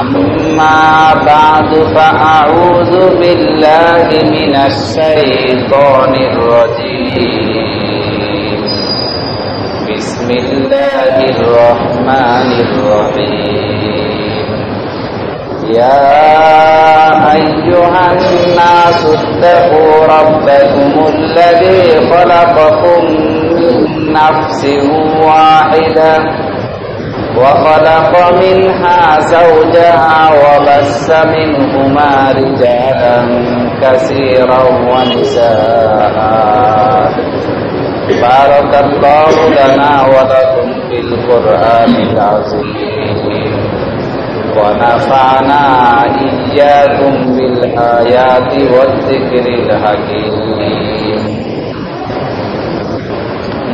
أما بعد فأعوذ بالله من الشيطان الرجيم بسم الله الرحمن الرحيم يا أيها الناس اتقوا ربكم الذي خلقكم من نفس واحدة وخلق منها زوجها وبث منهما رجالا كثيرا ونساء بارك الله لنا ولكم في القرآن العظيم ونفعنا إياكم بالآيات والذكر الحكيم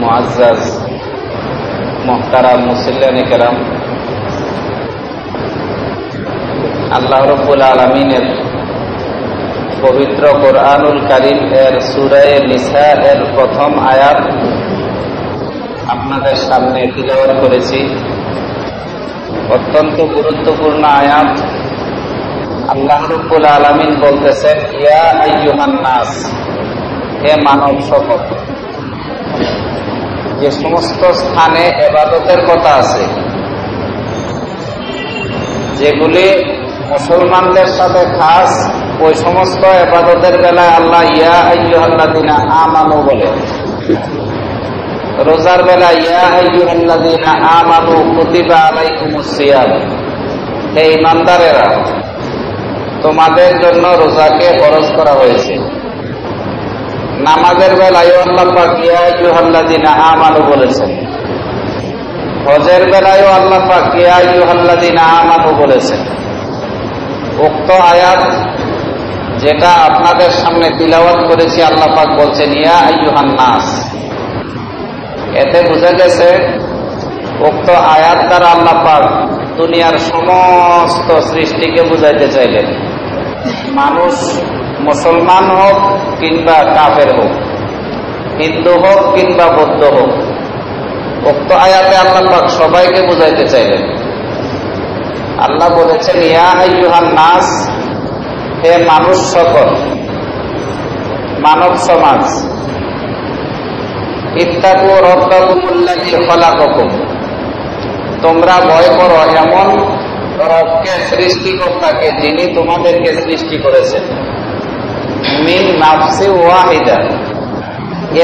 معزز মুহতারাম মুসল্লিয়ানে কেরাম, আল্লাহ রাব্বুল আলামিনের পবিত্র কোরআনুল কারীম এর সূরা নিসা এর প্রথম আয়াত আপনাদের সামনে তিলাওয়াত করেছি। অত্যন্ত গুরুত্বপূর্ণ আয়াত। আল্লাহ রাব্বুল আলামিন বলতেছেন, ইয়া আইয়ুহান নাস, হে মানব সকল। যে সমস্ত স্থানে ইবাদতের কথা আছে, যেগুলি মুসলমানদের সাথে খাস, ওই সমস্ত ইবাদতের বেলায় আল্লাহ ইয়া আইয়ুহাল্লাযীনা আমানু বলে। রোজার বেলা ইয়া আইয়ুহাল্লাযীনা আমানু কুতিবা আলাইকুমুস সিয়াম, হে ঈমানদারেরা, তোমাদের জন্য রোজাকে ফরজ করা হয়েছে। নামাজের বেলায় আল্লাহ পাক ইয়া আইয়ুহাল্লাযীনা আমানু বলেছেন। হজের বেলায়ও আল্লাহ পাক ইয়া আইয়ুহাল্লাযীনা আমানু বলেছেন। উক্ত আয়াত যেটা আপনাদের সামনে তিলাওয়াত করেছি, আল্লাহ পাক বলছেন ইয়া আইয়ুহান নাস। এতে বোঝা গেছে উক্ত আয়াত দ্বারা আল্লাহ পাক দুনিয়ার সমস্ত সৃষ্টিকে বুঝাইতে চাইলেন। মানুষ মুসলমান হোক কিংবা কাফের হোক, হিন্দু হোক কিংবা বৌদ্ধ হোক, উক্ত আয়াতে আল্লাহ পাক সবাইকে বুঝাইতে চাইলেন। আল্লাহ বলেছেন ইয়া আইয়ুহান নাস, হে মানুষ সকল, মানব সমাজ, ইত্তাকু রাব্বাকুমুল্লাযী খালাকাকুম, তোমরা ভয় করো এমন রবকে, সৃষ্টিকর্তাকে, যিনি তোমাদেরকে সৃষ্টি করেছেন। মিন নাফসি ওয়াহিদা,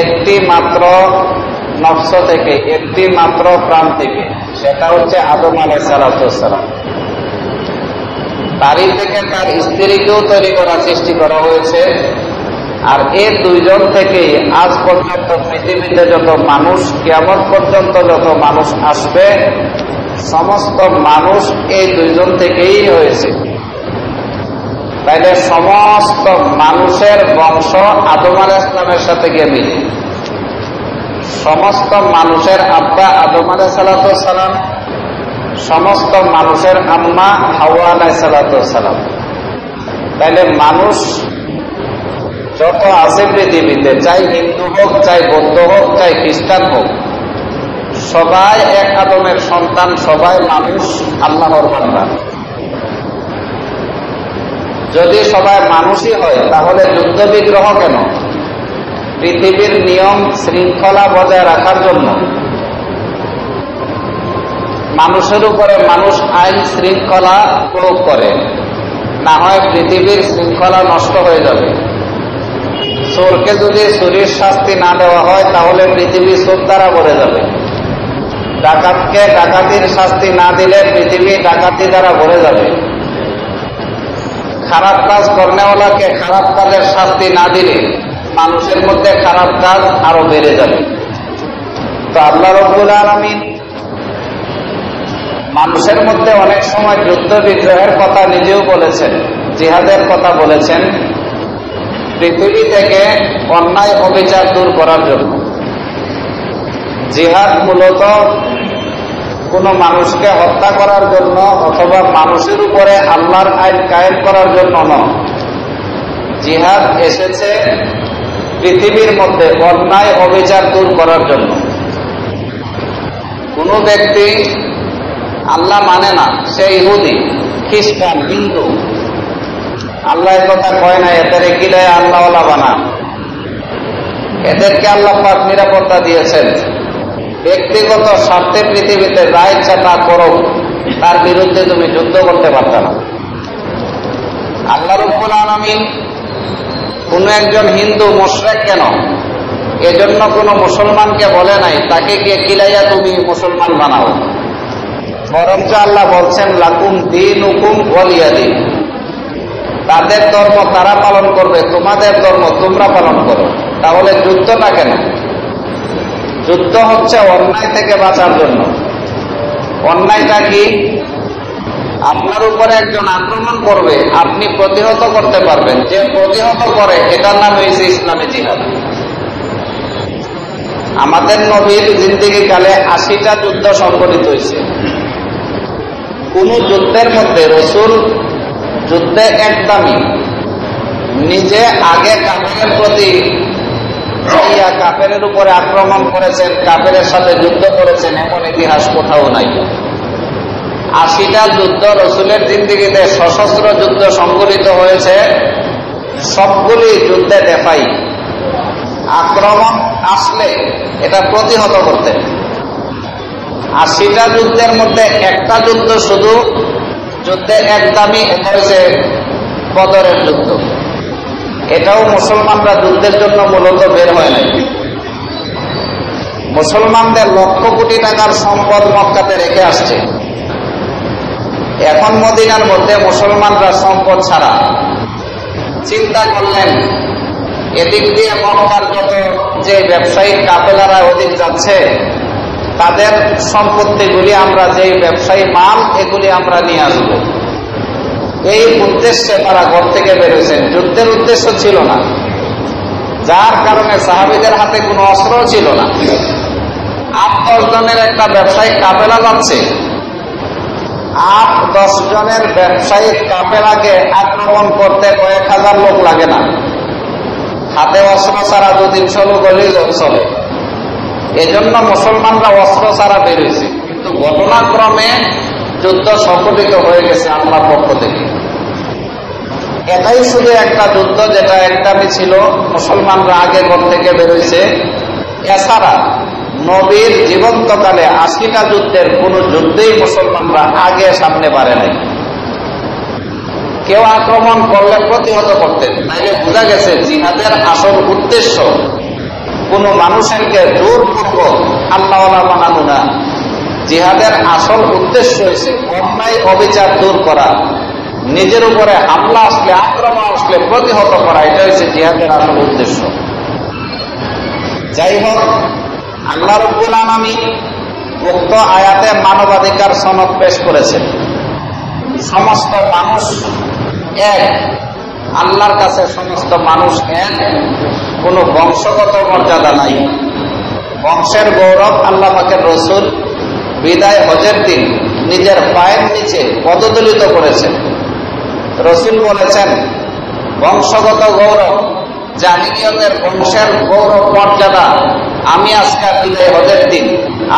একটি মাত্র নফস থেকে, একটি মাত্র প্রাণ থেকে, সেটা হচ্ছে আদম আলাইহিস সালাম। তারই থেকে তার স্ত্রীকেও তৈরি করা, সৃষ্টি করা হয়েছে। আর এই দুইজন থেকেই আজ পর্যন্ত পৃথিবীতে যত মানুষ, কিয়ামত পর্যন্ত যত মানুষ আসবে, সমস্ত মানুষ এই দুইজন থেকেই হয়েছে। তাইলে সমস্ত মানুষের বংশ আদম আলাইহিস সালামের সাথে গিয়ে মিলে। সমস্ত মানুষের আব্বা আদম আলাইহিস সালাম, সমস্ত মানুষের আম্মা হাওয়া আলাইহিস সালাম। তাইলে মানুষ যত আছে পৃথিবীতে, চাই হিন্দু হোক, চাই বৌদ্ধ হোক, চাই খ্রিস্টান হোক, সবাই এক আদমের সন্তান, সবাই মানুষ, আল্লাহর বান্দা। যদি সবাই মানুষই হয়, তাহলে যুদ্ধ বিগ্রহ কেন? পৃথিবীর নিয়ম শৃঙ্খলা বজায় রাখার জন্য মানুষের উপরে মানুষ আইন শৃঙ্খলা প্রয়োগ করে, না হয় পৃথিবীর শৃঙ্খলা নষ্ট হয়ে যাবে। চোরকে যদি চুরির শাস্তি না দেওয়া হয়, তাহলে পৃথিবী চোর দ্বারা ভরে যাবে। ডাকাতকে ডাকাতির শাস্তি না দিলে পৃথিবী ডাকাতি দ্বারা ভরে যাবে। খারাপ কাজ করনেওয়ালাকে খারাপ কাজের শাস্তি না দিলে মানুষের মধ্যে খারাপ কাজ আরো বেড়ে যাবে। তো আল্লাহ রাব্বুল আলামিন মানুষের মধ্যে অনেক সময় যুদ্ধ বিগ্রহের কথা নিজেও বলেছেন, জিহাদের কথা বলেছেন, পৃথিবী থেকে অন্যায় অবিচার দূর করার জন্য। জিহাদ মূলত কোন মানুষকে হত্যা করার জন্য অথবা মানুষের উপরে আল্লাহর আইন কায়েম করার জন্য নয়। জিহাদ এসেছে পৃথিবীর মধ্যে অন্যায় অবিচার দূর করার জন্য। কোন ব্যক্তি আল্লাহ মানে না, সে ইহুদি, খ্রিস্টান, হিন্দু। আল্লাহ কথা কয় না এদের কিলায় আল্লাহওয়ালা বানা। এদেরকে আল্লাহ পাক নিরাপত্তা দিয়েছেন। ব্যক্তিগত স্বার্থে পৃথিবীতে যা ইচ্ছা তা করো, তার বিরুদ্ধে তুমি যুদ্ধ করতে পারত না। আল্লাহ রাব্বুল আলামিন কোন একজন হিন্দু মুশরিক কেন এজন্য কোন মুসলমানকে বলে নাই তাকে গিয়ে কিলাইয়া তুমি মুসলমান বানাও। বরঞ্চ আল্লাহ বলছেন লাকুম দীনুকুম ওয়ালিয়া দীন, তাদের ধর্ম তারা পালন করবে, তোমাদের ধর্ম তোমরা পালন করো। তাহলে যুদ্ধটা কেন? যুদ্ধ হচ্ছে অন্যায় থেকে বাঁচার জন্য। অন্যায়টা কি? আপনার উপরে একজন আক্রমণ করবে, আপনি প্রতিহত করতে পারবেন। যে প্রতিহত করে এটার নাম হয়েছে ইসলামী জিহাদ। আমাদের নবীর জিন্দেগি কালে 80টা যুদ্ধ সংঘটিত হয়েছে। কোন যুদ্ধের মধ্যে রাসূল যুদ্ধে একদমই নিজে আগে কাফেরের প্রতি কাফেরের উপরে আক্রমণ করেছেন, কাফেরের সাথে যুদ্ধ করেছেন, এমন ইতিহাস কোথাও নাই। 80টা যুদ্ধ রাসূলের জিন্দেগিতে সশস্ত্র যুদ্ধ সংঘটিত হয়েছে। সবগুলি যুদ্ধে দেখাই আক্রমণ আসলে এটা প্রতিহত করতেন। 80টা যুদ্ধের মধ্যে একটা যুদ্ধ শুধু যুদ্ধে একদমই, এটা হচ্ছে বদরের যুদ্ধ। এটাও মুসলমানরা যুদ্ধের জন্য মূলত বের হয় নাই। মুসলমানদের লক্ষ কোটি টাকার সম্পদ মক্কাতে রেখে আসছে। এখন মদিনার মধ্যে মুসলমানরা সম্পদ ছাড়া। চিন্তা করলেন এদিক দিয়ে মক্কার যত যে ব্যবসায়িক কাফেলারা ওদিক যাচ্ছে, তাদের সম্পত্তিগুলি আমরা, যে ব্যবসায়ী মাল, এগুলি আমরা নিয়ে আসব। এই উদ্দেশ্যে তারা ঘর থেকে বেরোয়েছেন। যুদ্ধের উদ্দেশ্য ছিল না, যার কারণে সাহাবীদের হাতে কোনো অস্ত্র ছিল না। 8-10 জনের একটা ব্যবসায়িক কাফেলা যাচ্ছে। 8-10 জনের ব্যবসায়িক কাফেলাকে আক্রমণ করতে কয়েক হাজার লোক লাগে না। হাতে অস্ত্র ছাড়া 200-300 লোক হলেই চলে। এজন্য মুসলমানরা অস্ত্র ছাড়া বেরিয়েছে। কিন্তু ঘটনাক্রমে যুদ্ধ সংঘটিত হয়ে গেছে আল্লাহর পক্ষ থেকে। এটাই শুধু একটা যুদ্ধ যেটা একদমই ছিল, মুসলমানরা আগে ঘর থেকে বেরোইছে। এছাড়া নবীর জীবন্তকালে 80টা যুদ্ধের কোন যুদ্ধেই মুসলমানরা আগে সামনে পারে নাই। কেউ আক্রমণ করলে প্রতিহত করতেন। তাইলে বোঝা গেছে জিহাদের আসল উদ্দেশ্য কোন মানুষকে জোরপূর্বক আল্লাহওয়ালা বানানো না। জিহাদের আসল উদ্দেশ্য হয়েছে অন্যায় অবিচার দূর করা, নিজের উপরে হামলা আসলে, আক্রমণ আসলে প্রতিহত করা। এটা হচ্ছে জিহাদের আসল উদ্দেশ্য। যাই হোক, আল্লাহ রাব্বুল আলামিন উক্ত আয়াতে মানবাধিকার সনদ পেশ করেছেন। সমস্ত মানুষ এক, আল্লাহর কাছে সমস্ত মানুষ এক, কোন বংশগত মর্যাদা নাই। বংশের গৌরব আল্লাহ পাকের রাসূল বিদায় হজের দিন নিজের পায়ের নিচে পদদলিত করেছেন। রাসূল বলেছেন বংশগত গৌরব, জাহিলিয়াতের বংশের গৌরব মর্যাদা আমি আজকে বিদায় হজের দিন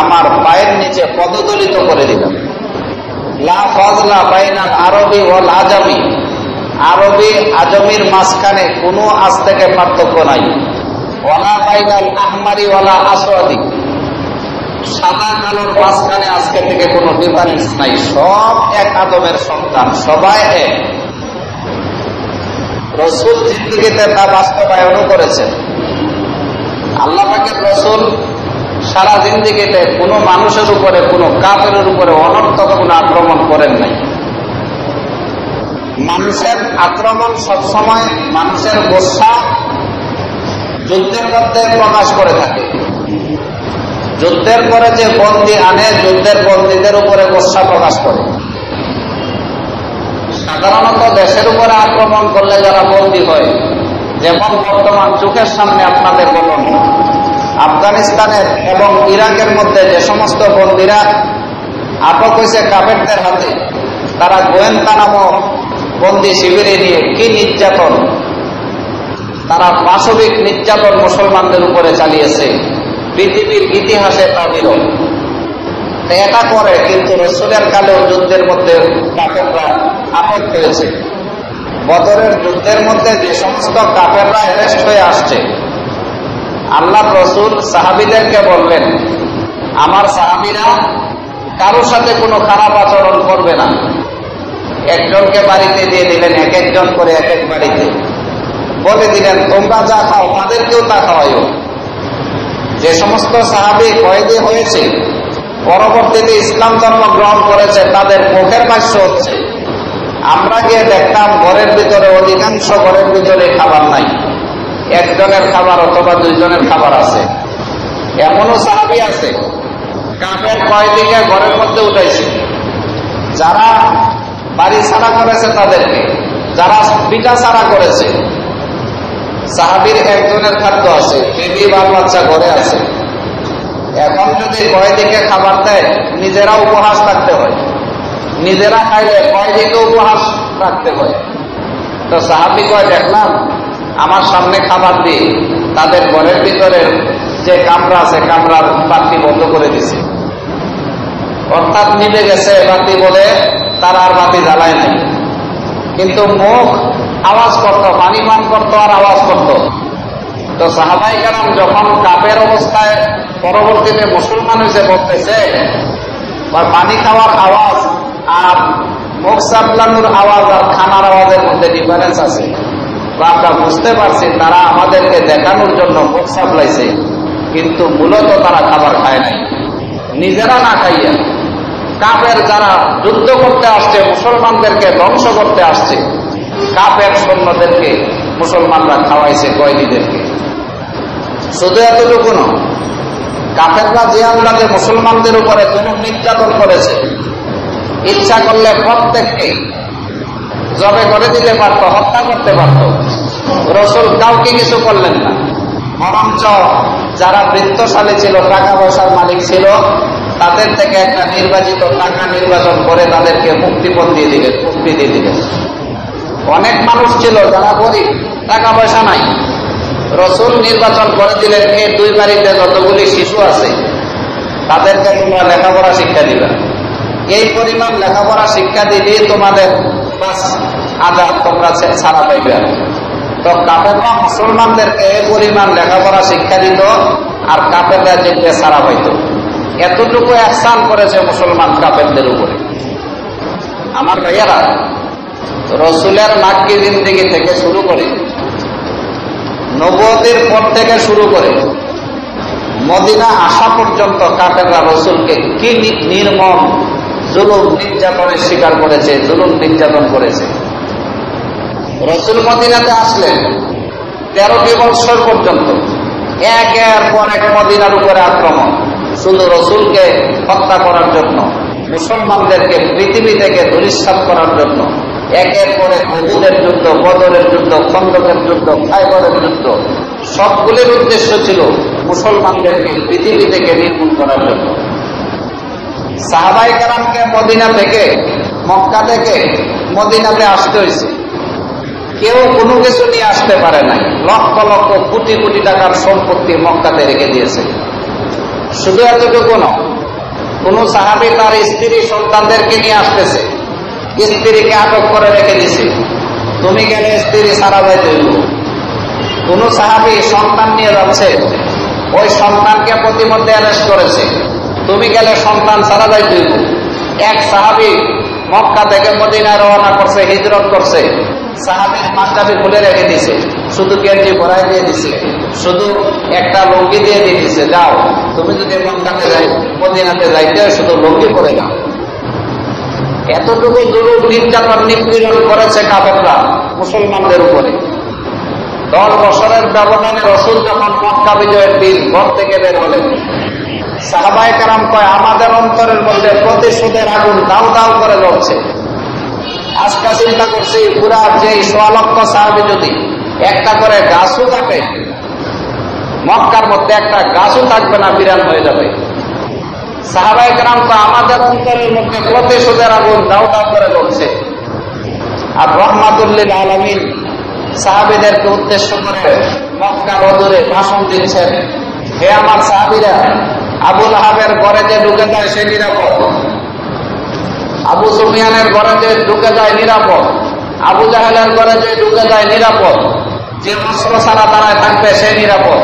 আমার পায়ের নিচে পদদলিত করে দিলাম। লা ফাজলা বাইনাল আরবি ওয়াল আজামি, আরবি আজমির মাঝখানে কোনো আজ থেকে পার্থক্য নাই। ওয়ালা বাইনাল আহমারি ওয়ালা আসওয়াদি, সাদা কালোর মাঝখানে আজকে থেকে কোনো ডিফারেন্স নাই। সব এক আদমের সন্তান, সবাই এক। রাসূল জিন্দেগিতে তা বাস্তবায়নও করেছেন। আল্লাহ পাকের রাসূল সারা জিন্দেগিতে কোনো মানুষের উপরে, কোনো কাফেরের উপরে অনর্থক কোনো আক্রমণ করেন নাই। মানুষের আক্রমণ সবসময় মানুষের গোসা যুদ্ধের মধ্যে প্রকাশ করে থাকে। যুদ্ধের পরে যে বন্দী আনে, যুদ্ধের বন্দীদের উপরে গোসা প্রকাশ করে। সাধারণত দেশের উপরে আক্রমণ করলে যারা বন্দী হয়, যেমন বর্তমান চোখের সামনে আপনাদের বলুন, আফগানিস্তানের এবং ইরাকের মধ্যে যে সমস্ত বন্দীরা আটক হয়েছে কাফেরদের হাতে, তারা গোয়েন্দা নামক বন্দী শিবিরে নিয়ে কি নির্যাতন, তারা পাশবিক নির্যাতন মুসলমানদের উপরে চালিয়েছে, পৃথিবীর ইতিহাসে তা বিরল। এটা করে, কিন্তু রাসূলের কালেও যুদ্ধের মধ্যে কাফেররা হয়েছে। বদরের যুদ্ধের মধ্যে যে সমস্ত কাফেররা অ্যারেস্ট হয়ে আসছে, আল্লাহ রাসূল সাহাবীদেরকে বললেন, আমার সাহাবীরা কারোর সাথে কোনো খারাপ আচরণ করবে না। একজনকে বাড়িতে দিয়ে দিলেন, এক একজন করে এক এক বাড়িতে বলে দিলেন, তোমরা যা খাও তাদেরকেও তা খাওয়াইও। যে সমস্ত সাহাবী কয়েদি হয়েছে, পরবর্তীতে ইসলাম ধর্ম গ্রহণ করেছে, তাদের মুখের ভাষ্য হচ্ছে, আমরা গিয়ে দেখতাম ঘরের ভিতরে অধিকাংশ ঘরের ভিতরে খাবার নাই, একজনের খাবার অথবা দুইজনের খাবার আছে। এমনও সাহাবী আছে কাফের কয়েদিকে ঘরের মধ্যে উঠাইছে, যারা বাড়ি ছাড়া করেছে তাদেরকে, যারা পিঠা ছাড়া করেছে। সাহাবীর একজনের খাদ্য আছে, বেবি বাল বাচ্চা ঘরে আছে। এখন যদি কয়েদিকে খাবার দেয়, নিজেরা উপহাস রাখতে হয়, নিজেরা খাইলে কয়েদিকে উপহাস রাখতে হয়। তো সাহাবী কয়, দেখলাম আমার সামনে খাবার দিয়ে তাদের ঘরের ভিতরে যে কামরা আছে কামরার বাতি বন্ধ করে দিছে, অর্থাৎ নিভে গেছে বাতি বলে তারা আর বাতি জ্বালায় নাই, কিন্তু মুখ আওয়াজ করত, পানি পান করত আর আওয়াজ করত। তো সাহাবায়ে কেরাম যখন কাফের অবস্থায় পরবর্তীতে মুসলমান হয়েছে বলতেছে, পানি খাওয়ার আওয়াজ আর মুখ সাবলানোর আওয়াজ আর খানার আওয়াজের মধ্যে ডিফারেন্স আছে। আমরা বুঝতে পারছি তারা আমাদেরকে দেখানোর জন্য মুখ সাবলাইছে, কিন্তু মূলত তারা খাবার খায় নাই। নিজেরা না খাইয়া কাফের যারা যুদ্ধ করতে আসছে, মুসলমানদেরকে ধ্বংস করতে আসছে, কাফের সৈন্যদেরকে মুসলমানরা খাওয়াইছে কয়েদিদেরকে। শুধু এতটুকু নয়, কাফেররা যে আন্দাজে মুসলমানদের উপরে জুলুম নির্যাতন করেছে, ইচ্ছা করলে প্রত্যেককে জবে করে দিতে পারত, হত্যা করতে পারত। রাসূল কাউকে কিছু করলেন না, বরঞ্চ যারা বৃত্তশালী ছিল, টাকা পয়সার মালিক ছিল, তাদের থেকে একটা নির্বাচিত টাকা নির্বাচন করে তাদেরকে মুক্তিপণ দিয়ে দিলেন, মুক্তি দিয়ে দিলেন। অনেক মানুষ ছিল যারা গরিব, টাকা পয়সা নাই, রাসূল নির্বাচন করে দিলেন, এই দুই বাড়িতে যতগুলি শিশু আছে তাদেরকে তোমরা লেখাপড়া শিক্ষা দিবে, এই পরিমাণ লেখাপড়া শিক্ষা দিলে তোমাদের বাস আজাদ, তোমরা ছাড়া পাইবে। তো কাফেররা মুসলমানদেরকে এই পরিমাণ লেখাপড়া শিক্ষা দিত, আর কাফেররা যেতে ছাড়া পাইত। এতটুকু ihsan করেছে মুসলমান কাফেরদের উপরে। আমার ভাইয়ারা, রাসূলের মাক্কি জিন্দেগি থেকে শুরু করে, নবুয়তের পর থেকে শুরু করে মদিনা আসা পর্যন্ত কাফেররা রাসূলকে কি নির্মম জুলুম নির্যাতনের শিকার করেছে, জুলুম নির্যাতন করেছে। রাসূল মদিনাতে আসলেন 13টি বছর পর্যন্ত একের পর এক মদিনার উপরে আক্রমণ, শুধু রাসূলকে হত্যা করার জন্য, মুসলমানদেরকে পৃথিবী থেকে ধূলিসাৎ করার জন্য। একের পরে উহুদের যুদ্ধ, বদরের যুদ্ধ, খন্দকের যুদ্ধ, খায়বরের যুদ্ধ, সবগুলির উদ্দেশ্য ছিল মুসলমানদেরকে পৃথিবী থেকে নির্মূল করার জন্য। সাহাবায়ে কেরামকে মদিনা থেকে, মক্কা থেকে মদিনাতে আসতে হয়েছে। কেউ কোনো কিছু নিয়ে আসতে পারে নাই, লক্ষ লক্ষ কোটি কোটি টাকার সম্পত্তি মক্কাতে রেখে দিয়েছে। শুধু এতটুকু নয়, কোন সাহাবী তার স্ত্রী সন্তানদেরকে নিয়ে আসতেছে, স্ত্রীকে আটক করে রেখে দিছে, তুমি গেলে স্ত্রী সারা যাইতে হইব। কোন সাহাবী সন্তান নিয়ে যাচ্ছে, ওই সন্তানকে প্রতিমধ্যে অ্যারেস্ট করেছে, তুমি গেলে সন্তান সারা যাইতে হইব। এক সাহাবী মক্কা থেকে মদিনায় রওনা করছে, হিজরত করছে, সাহাবীর পাঞ্জাবি খুলে রেখে দিছে, শুধু গেঞ্জি পরাই দিয়ে দিছে, শুধু একটা লুঙ্গি দিয়ে দিয়েছে, যাও তুমি যদি মক্কাতে যাই, মদিনাতে যাইতে শুধু লুঙ্গি পরে যাও। এতটুকু জুলুম নির্যাতন নিপীড়ন করেছে কাফেররা মুসলমানদের উপরে। 10 বছরের ব্যবধানে রাসূল যখন মক্কা বিজয়ের দিন ঘর থেকে বের হলেন, সাহাবায়ে কেরাম কয়, আমাদের অন্তরের মধ্যে প্রতিশোধের আগুন দাউ দাউ করে জ্বলছে। আজকে চিন্তা করছি, পুরা যে 100 লক্ষ সাহাবী যদি একটা করে গাছও থাকে, মক্কার মধ্যে একটা গাছও থাকবে না, বিরান হয়ে যাবে। সাহাবায়ে কেরাম কয়, আমাদের অন্তরের মধ্যে প্রতিশোধের আগুন দাউ দাউ করে জ্বলছে। আর রাহমাতুল লিল আলামিন সাহাবীদেরকে উদ্দেশ্য করে মক্কার অদূরে ভাষণ দিচ্ছেন, হে আমার সাহাবীরা, আবু লাহাবের ঘরে যে ঢুকে যায় সে নিরাপদ, আবু সুফিয়ানের ঘরে যে ঢুকে যায় নিরাপদ, আবু জাহেলের ঘরে যে ঢুকে যায় নিরাপদ, যে অস্ত্র ছাড়া দাঁড়ায় থাকবে সে নিরাপদ,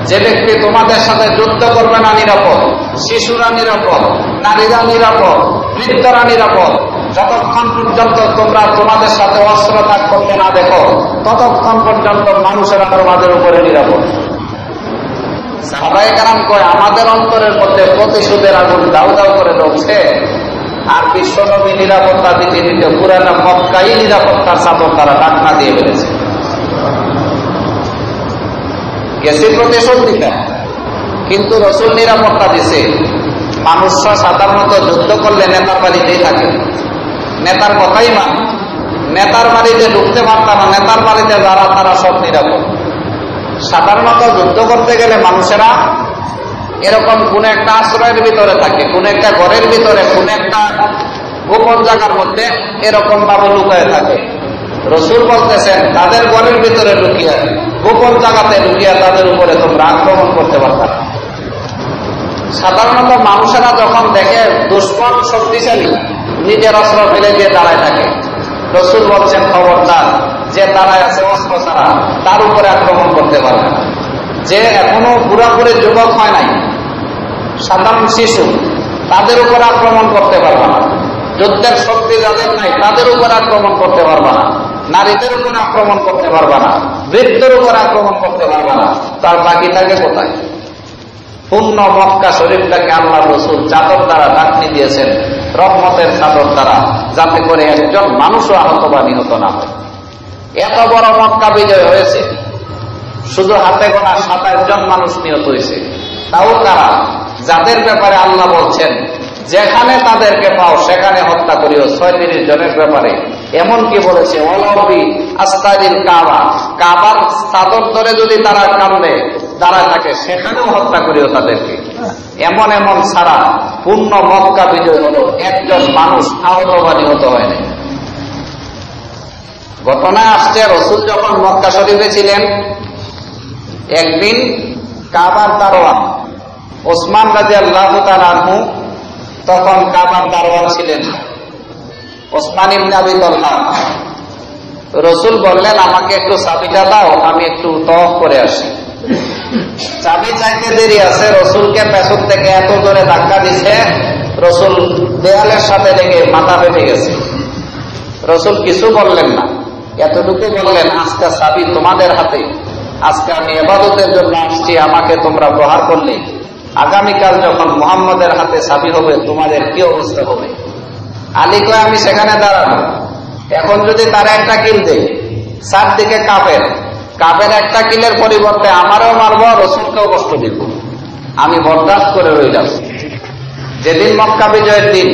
যে ব্যক্তি তোমাদের সাথে যুদ্ধ করবে না নিরাপদ, শিশুরা নিরাপদ, নারীরা নিরাপদ, বৃদ্ধরা নিরাপদ। যতক্ষণ পর্যন্ত তোমরা তোমাদের সাথে অস্ত্র ত্যাগ করতে না দেখো ততক্ষণ পর্যন্ত মানুষেরা তোমাদের উপরে নিরাপদ। সাহাবায়ে কেরাম কয়, আমাদের অন্তরের মধ্যে প্রতিশোধের আগুন দাউ দাউ করে জ্বলছে, আর বিশ্বনবী নিরাপত্তা দিতে দিতে পুরানা মক্কাই নিরাপত্তার চাদর তারা ডাকনা দিয়ে ফেলেছে। গেছে প্রতিশোধ দিতে, কিন্তু রসুল নিরাপত্তা দিছে। মানুষরা সাধারণত যুদ্ধ করলে নেতার বাড়িতেই থাকে, নেতার কথাই মান। নেতার বাড়িতে ঢুকতে পারতাম না, নেতার বাড়িতে যারা তারা সব নিরাপদ। সাধারণত যুদ্ধ করতে গেলে মানুষেরা এরকম কোন একটা আশ্রয়ের ভিতরে থাকে, কোন একটা ঘরের ভিতরে, কোন একটা গোপন জায়গার মধ্যে এরকম ভাবে লুকিয়ে থাকে। রসুল বলতেছেন তাদের ঘরের ভিতরে লুকিয়ে, গোপন জায়গাতে লুকিয়ে তাদের উপরে তোমরা আক্রমণ করতে পারবে না। সাধারণত মানুষেরা যখন দেখে দুশ্মন শক্তিশালী, নিজের অস্ত্র ফেলে দিয়ে দাঁড়ায় থাকে। রসুল বলছেন খবরদার, যে দাঁড়ায় আছে অস্ত্র ছাড়া তার উপরে আক্রমণ করতে পারবে না। যে এখনো পুরাপুরি যুবক হয় নাই, সাধারণ শিশু, তাদের উপর আক্রমণ করতে পারবে না। যুদ্ধের শক্তি যাদের নাই তাদের উপর আক্রমণ করতে পারবে না। নারীদের উপর আক্রমণ করতে পারবে না, বৃদ্ধের উপর আক্রমণ করতে পারবে না। তার বাকি থাকে কোথায়? পূর্ণ মক্কা শরীফটাকে আল্লাহ রসুল চাদর দ্বারা ঢাকনি দিয়েছেন, রহমতের চাদর দ্বারা, যাতে করে একজন মানুষও আহত বা নিহত না হয়। এত বড় মক্কা বিজয় হয়েছে, শুধু হাতে গোনা 27 জন মানুষ নিহত হয়েছে। তাও তারা যাদের ব্যাপারে আল্লাহ বলছেন যেখানে তাদেরকে পাও সেখানে হত্যা করিও। 36 জনের ব্যাপারে এমনকি বলেছে ওয়ালাবি আস্তারিল কাবা, কাবার চাদর ধরে যদি তারা কান্দে দাঁড়ায় থাকে সেখানেও হত্যা করিও তাদেরকে। এমন এমন ছাড়া পূর্ণ মক্কা বিজয় হলো, একজন মানুষ আহত বা নিহত হয় নাই। ঘটনায় আসছে, রসুল যখন মক্কা শরীফে ছিলেন, একদিন কাবার দারোয়ান ওসমান রাদিয়াল্লাহু তাআলা আনহু তখন কাবার দারোয়ান ছিলেন, ওসমান ইবনে আবি তালহা। রসুল বললেন, আমাকে একটু চাবিটা দাও, আমি একটু তওয়াফ করে আসি। চাবি চাইতে দেরি আছে, রসুলকে পেছন থেকে এত জোরে ধাক্কা দিছে, রসুল দেয়ালের সাথে লেগে মাথা ফেটে গেছে। রসুল কিছু বললেন না, এতটুকু বললেন, আজকে চাবি তোমাদের হাতে, আজকে আমি ইবাদতের জন্য আসছি, আমাকে তোমরা প্রহার করলে আগামীকাল যখন মুহাম্মদের হাতে চাবি হবে তোমাদের কি অবস্থা হবে? আলী কয়, আমি সেখানে দাঁড়াবো। এখন যদি তারা একটা কিল দেয়, চারদিকে কাফের একটা কিলের পরিবর্তে আমারও মারবো, রসুলকেও কষ্ট দিব, আমি বরদাস্ত করে রইলাম। যেদিন মক্কা বিজয়ের দিন,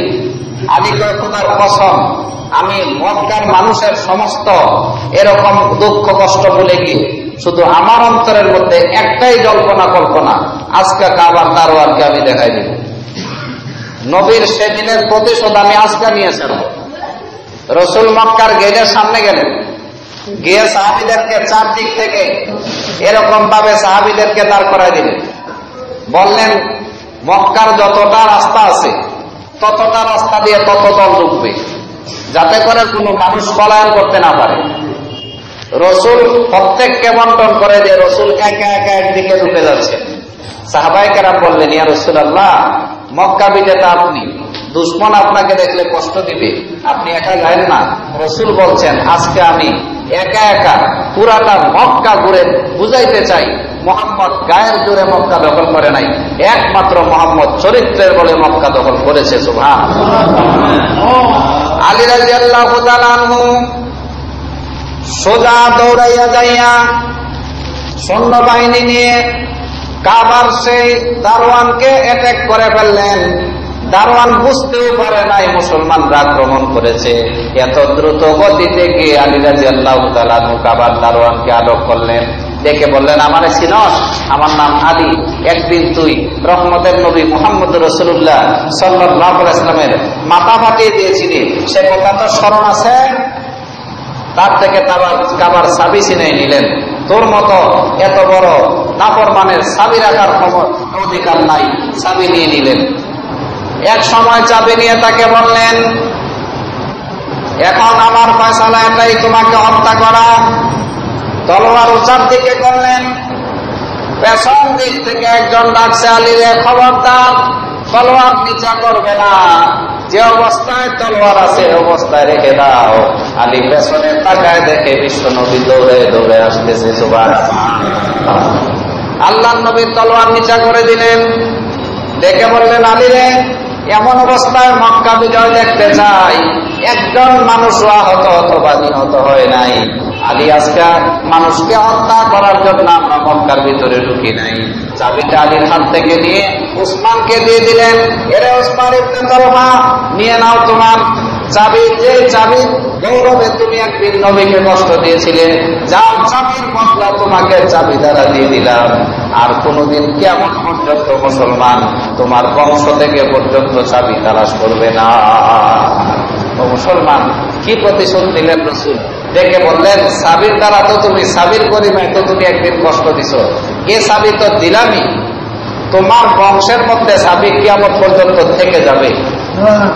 আলী কয়, খোদার কসম, আমি মক্কার মানুষের সমস্ত এরকম দুঃখ কষ্ট ভুলে গিয়ে শুধু আমার অন্তরের মধ্যে একটাই কল্পনা, আজকে কাবার দারোয়ানকে আমি দেখাই দিব। নবীর সেদিনের প্রতিশোধ আমি আজকে নিয়ে ছাড়ব। রসুল মক্কার গেটের সামনে গেলেন, গিয়ে সাহাবীদেরকে চারদিক থেকে এরকম ভাবে সাহাবীদেরকে দাঁড় করাই দিলেন। বললেন, মক্কার যতটা রাস্তা আছে ততটা রাস্তা দিয়ে তত দল ঢুকবে, যাতে করে কোনো মানুষ পলায়ন করতে না পারে। রসুল প্রত্যেককে বন্টন করে যে রসুল একা একা একদিকে ঢুকে যাচ্ছে। সাহাবায়ে কেরাম বললেন, ইয়া রাসূলুল্লাহ, মক্কা বিজেতা আপনি, দুশমন আপনাকে দেখলে কষ্ট দিবে, আপনি একা যাবেন না। রসুল বলছেন, আজকে আমি একা একা পুরাটা মক্কা ঘুরে বুঝাইতে চাই, মুহাম্মদ গায়ের জোরে মক্কা দখল করে নাই, একমাত্র মুহাম্মদ চরিত্রের বলে মক্কা দখল করেছে। সুবহানাল্লাহ। আলী রাদিয়াল্লাহু তাআলা আনহু সোজা দৌড়াইয়া যাইয়া সৈন্যবাহিনী নিয়ে কাবার সেই দারোয়ানকে অ্যাটাক করে ফেললেন। দারোয়ান বুঝতেও পারে নাই মুসলমানরা আক্রমণ করেছে। এত দ্রুত গতিতে গিয়ে আলী রাদিয়াল্লাহু তাআলা কাবার দারোয়ানকে আলোক করলেন, দেখে বললেন, আমারে চিনস? আমার নাম আলী। একদিন তুই রহমতের নবী মুহাম্মদ রাসূলুল্লাহ সাল্লাল্লাহু আলাইহি ওয়াসাল্লামের মাথা ফাটিয়ে দিয়েছিলি, সে কথা তো স্মরণ আছে? তার থেকে কাবার চাবি ছিনিয়ে নিলেন। তোর মতো এত বড় নাফরমানের চাবি রাখার অধিকার নাই, চাবি নিয়ে নিলেন। এক সময় চাবি নিয়ে তাকে বললেন, এখন আমার ফয়সালা এটাই, তোমাকে হত্যা করা। তলোয়ার উঁচার দিকে করলেন, পেছন দিক থেকে একজন ডাকছে, আলী রে খবরদার, তলোয়ার নিচা করবে না, যে অবস্থায় তলোয়ার আছে অবস্থায় রেখে দাও। আলী পেছনে তাকায় দেখে বিশ্ব নবী দৌড়ে দৌড়ে আসতেছে। সুবহানাল্লাহ। আল্লাহর নবী তলোয়ার নিচা করে দিলেন, দেখে বললেন, আলী রে, এমন অবস্থায় মক্কা বিজয় দেখতে চাই, একজন মানুষও আহত অথবা নিহত হয় নাই। আলী আজকে মানুষকে হত্যা করার জন্য আমরা মক্কার ভিতরে ঢুকি নাই। চাবিটা আলীর হাত থেকে নিয়ে উসমানকে দিয়ে দিলেন, এরে উসমান ইবনে তালহা, নিয়ে নাও তোমার চাবি, যে চাবি গৌরবে তুমি একদিন নবীকে কষ্ট দিয়েছিলে, যার চাবির বদলা তোমাকে চাবি দ্বারা দিয়ে দিলাম। আর কোনদিন কিয়ামত পর্যন্ত মুসলমান তোমার বংশ থেকে পর্যন্ত চাবি তালাশ করবে না। মুসলমান কি প্রতিশোধ নিলেন রাসূল? দেখে বললেন, চাবির দ্বারা তো তুমি, চাবির গরিমায় তো তুমি একদিন কষ্ট দিছো, এ চাবি তো দিলামই, তোমার বংশের মধ্যে চাবি কিয়ামত পর্যন্ত থেকে যাবে।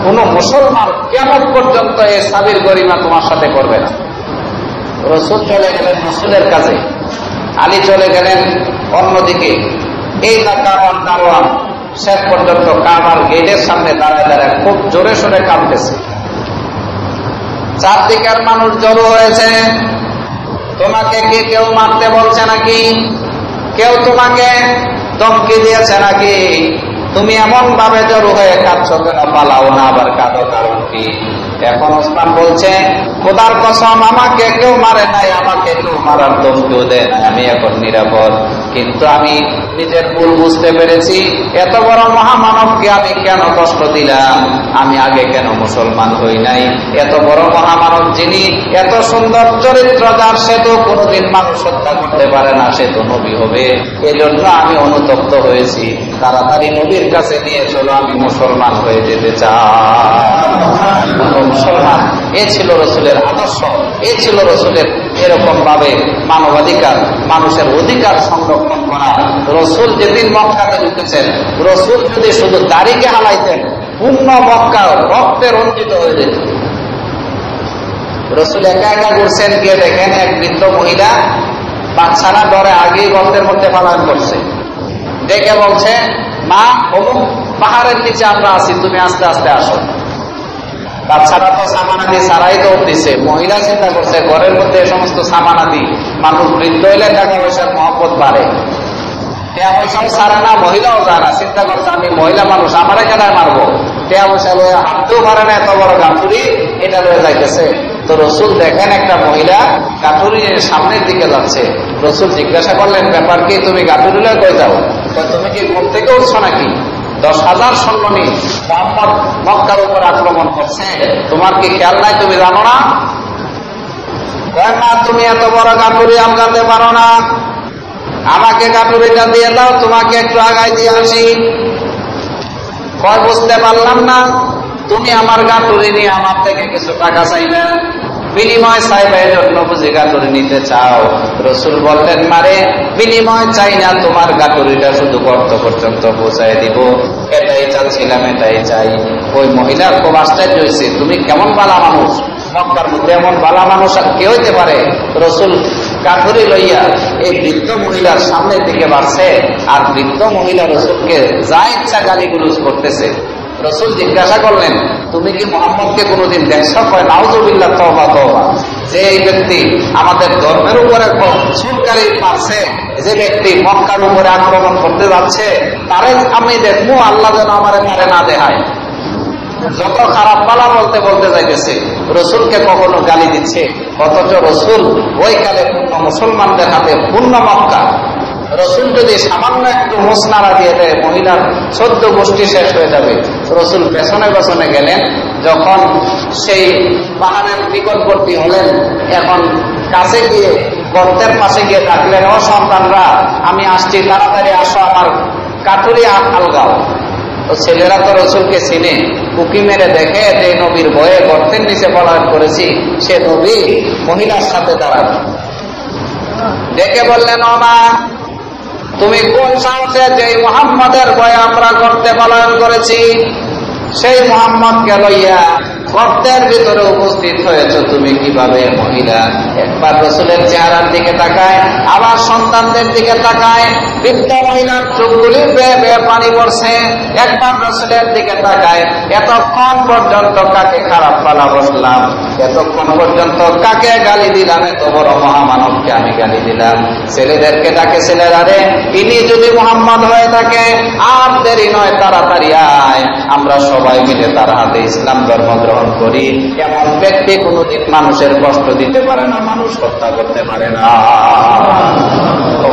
কোন মুসলমান কিয়ামত পর্যন্ত এই চাবির গরিমা তোমার সাথে করবে না। রাসূল চলে গেলেন রাসূলের কাছে, আলী চলে গেলেন অন্যদিকে। এই কাবার দারোয়ান শেষ পর্যন্ত কাবার গেটের সামনে দাঁড়ায় দাঁড়ায় খুব জোরে সোরে কাঁদতেছে। চারদিকের মানুষ জড়ো হয়েছে। তোমাকে কি কেউ মারতে বলছে নাকি? কেউ তোমাকে ধমকি দিয়েছে নাকি? তুমি এমন ভাবে জড়ো হয়ে কাঁদছো কেন? পালাও না, আবার কাঁদো কারণ কি? এখন ওসমান বলছে, খোদার কসম, আমাকে কেউ মারে নাই, আমাকে কেউ মারার ধমকিও দেয় না, আমি এখন নিরাপদ। কিন্তু আমি নিজের ভুল বুঝতে পেরেছি, এত বড় মহামানবকে আমি কেন কষ্ট দিলাম? আমি আগে কেন মুসলমান হই নাই? এত বড় মহামানব যিনি, এত সুন্দর চরিত্র যার, সে তো কোনোদিন মানুষ হত্যা করতে পারে না, সে তো নবী হবে। এজন্য আমি অনুতপ্ত হয়েছি, তাড়াতাড়ি নবীর কাছে নিয়ে চলো, আমি মুসলমান হয়ে যেতে চাই। মুসলমান, এ ছিল রাসূলের আদর্শ, এ ছিল রাসূলের এরকম ভাবে মানবাধিকার, মানুষের অধিকার সংরক্ষণ করা। রাসূল যেদিন মক্কাতে ঢুকেছেন, রাসূল যদি শুধু দাড়িকে হালাইতেন, পূর্ণ মক্কা রক্তে রঞ্জিত হয়ে যেত। রাসূল একা একা ঘুরছেন, গিয়ে দেখেন এক বৃদ্ধ মহিলা বাচ্চারা ডরে আগেই গর্তের মধ্যে পালায়ন করছে। দেখে বলছে, মা, অমুক পাহাড়ের নিচে আমরা আছি, তুমি আস্তে আস্তে আসো। বাচ্চারা তো সামানাদি সারাই দৌড় দিছে। মহিলা চিন্তা করছে, ঘরের মধ্যে এই সমস্ত সামানাদি, মানুষ বৃদ্ধ হইলে টাকা পয়সার মহব্বত বাড়ে, টাকা পয়সাও সারে না, মহিলাও যায় না। চিন্তা করছে, আমি মহিলা মানুষ, আমার এখানে মারবো, টাকা পয়সা লয়ে হাঁটতেও পারে না, এত বড় গাঁথুরি এটা লয়ে যাইতেছে। তো রাসূল দেখেন একটা মহিলা গাঁথুরি সামনের দিকে যাচ্ছে। রাসূল জিজ্ঞাসা করলেন, ব্যাপার কি, তুমি গাঁথুরি লয়ে কই যাও? তুমি কি ঘুম থেকে উঠছো নাকি? 10,000 সৈন্য নিয়ে মুহাম্মদ মক্কার উপর আক্রমণ করছে, তোমার কি খেয়াল নাই? তুমি জানো না? কয় না, তুমি এত বড় গাঁথুরি আমগাতে পারো না, আমাকে গাঁথুরিটা দিয়ে দাও, তোমাকে একটু আগায় দিয়ে আসি। কয়, বুঝতে পারলাম না, তুমি আমার গাঁথুরি নিয়ে আমার থেকে কিছু টাকা চাইবে, বিনিময় চাইবে, এজন্য বুঝি গাঁথুরি নিতে চাও? রাসূল বললেন, মারে, বিনিময় চাই না, তোমার গাঁথুরিটা শুধু গর্ত পর্যন্ত পৌঁছায় দিব, এটাই চাচ্ছিলাম, এটাই চাই। ওই মহিলার খুব আশ্চর্য হয়েছে, তুমি কেমন বালা মানুষ, মক্কার মধ্যে এমন বালা মানুষ আর কে হইতে পারে? রাসূল গাঁথুরি লইয়া এই বৃদ্ধ মহিলার সামনের দিকে বাড়ছে, আর বৃদ্ধ মহিলা রাসূলকে যা ইচ্ছা গালিগুলোজ করতেছে। রাসূল জিজ্ঞাসা করলেন, তুমি কি মুহাম্মদকে কোনোদিন দেখছো? কয়, নাউযুবিল্লাহ, তওবা তওবা, যে এই ব্যক্তি আমাদের ধর্মের উপরে চুলকারি মারছে, যে ব্যক্তি মক্কার উপরে আক্রমণ করতে যাচ্ছে, তারে আমি দেখবো, আল্লাহ যেন আমার তারে না দেখায়। যত খারাপ পালা বলতে বলতে যাইতেছে, রাসূলকে কখনো গালি দিচ্ছে, অথচ রাসূল ওই কালে পূর্ণ মুসলমানদের হাতে পূর্ণ মক্কা। রাসূল যদি সামান্য একটু মোসনারা দিয়ে দেয়, মহিলার 14 গোষ্ঠী শেষ হয়ে যাবে। রাসূল পেছনে পেছনে গেলেন, যখন সেই পাহাড়ের নিকটবর্তী হলেন, এখন কাছে গিয়ে গর্তের পাশে গিয়ে ডাকলেন, ও সন্তানরা, আমি আসছি, তাড়াতাড়ি আসো, আমার কাঠুরি আলগাও। তো ছেলেরা তো রাসূলকে চিনে, উকি মেরে দেখে যে নবীর ভয়ে গর্তের নিচে পলায়ন করেছি, সে নবী মহিলার সাথে দাঁড়াবে। ডেকে বললেন, ও মা, তুমি কোন সাহসে যে মুহাম্মাদের ভয়ে আমরা গর্তে পলায়ন করেছি, সেই মুহাম্মদকে লইয়া গর্তের ভিতরে উপস্থিত হয়েছ তুমি কিভাবে মহিলা? একবার রাসূলের চেহারার দিকে তাকায়, আবার সন্তানদের দিকে তাকায়, বৃদ্ধ মহিলার চোখগুলি বেয়ে বেয়ে পানি পড়ছে। একবার রাসূলের দিকে তাকায়, এতক্ষণ পর্যন্ত কাকে খারাপ পালা বসলাম, এতক্ষণ পর্যন্ত কাকে গালি দিলাম, এত বড় মহামানবকে আমি গালি দিলাম। ছেলেদেরকে ডাকে, ছেলেরা রে, ইনি যদি মুহাম্মদ হয়ে থাকে আর দেরি নয়, তাড়াতাড়ি আয়, আমরা সবাই মিলে তার হাতে ইসলাম ধর্ম গ্রহণ করি। এমন ব্যক্তি কোনদিন মানুষের কষ্ট দিতে পারে না, মানুষ হত্যা করতে পারে না।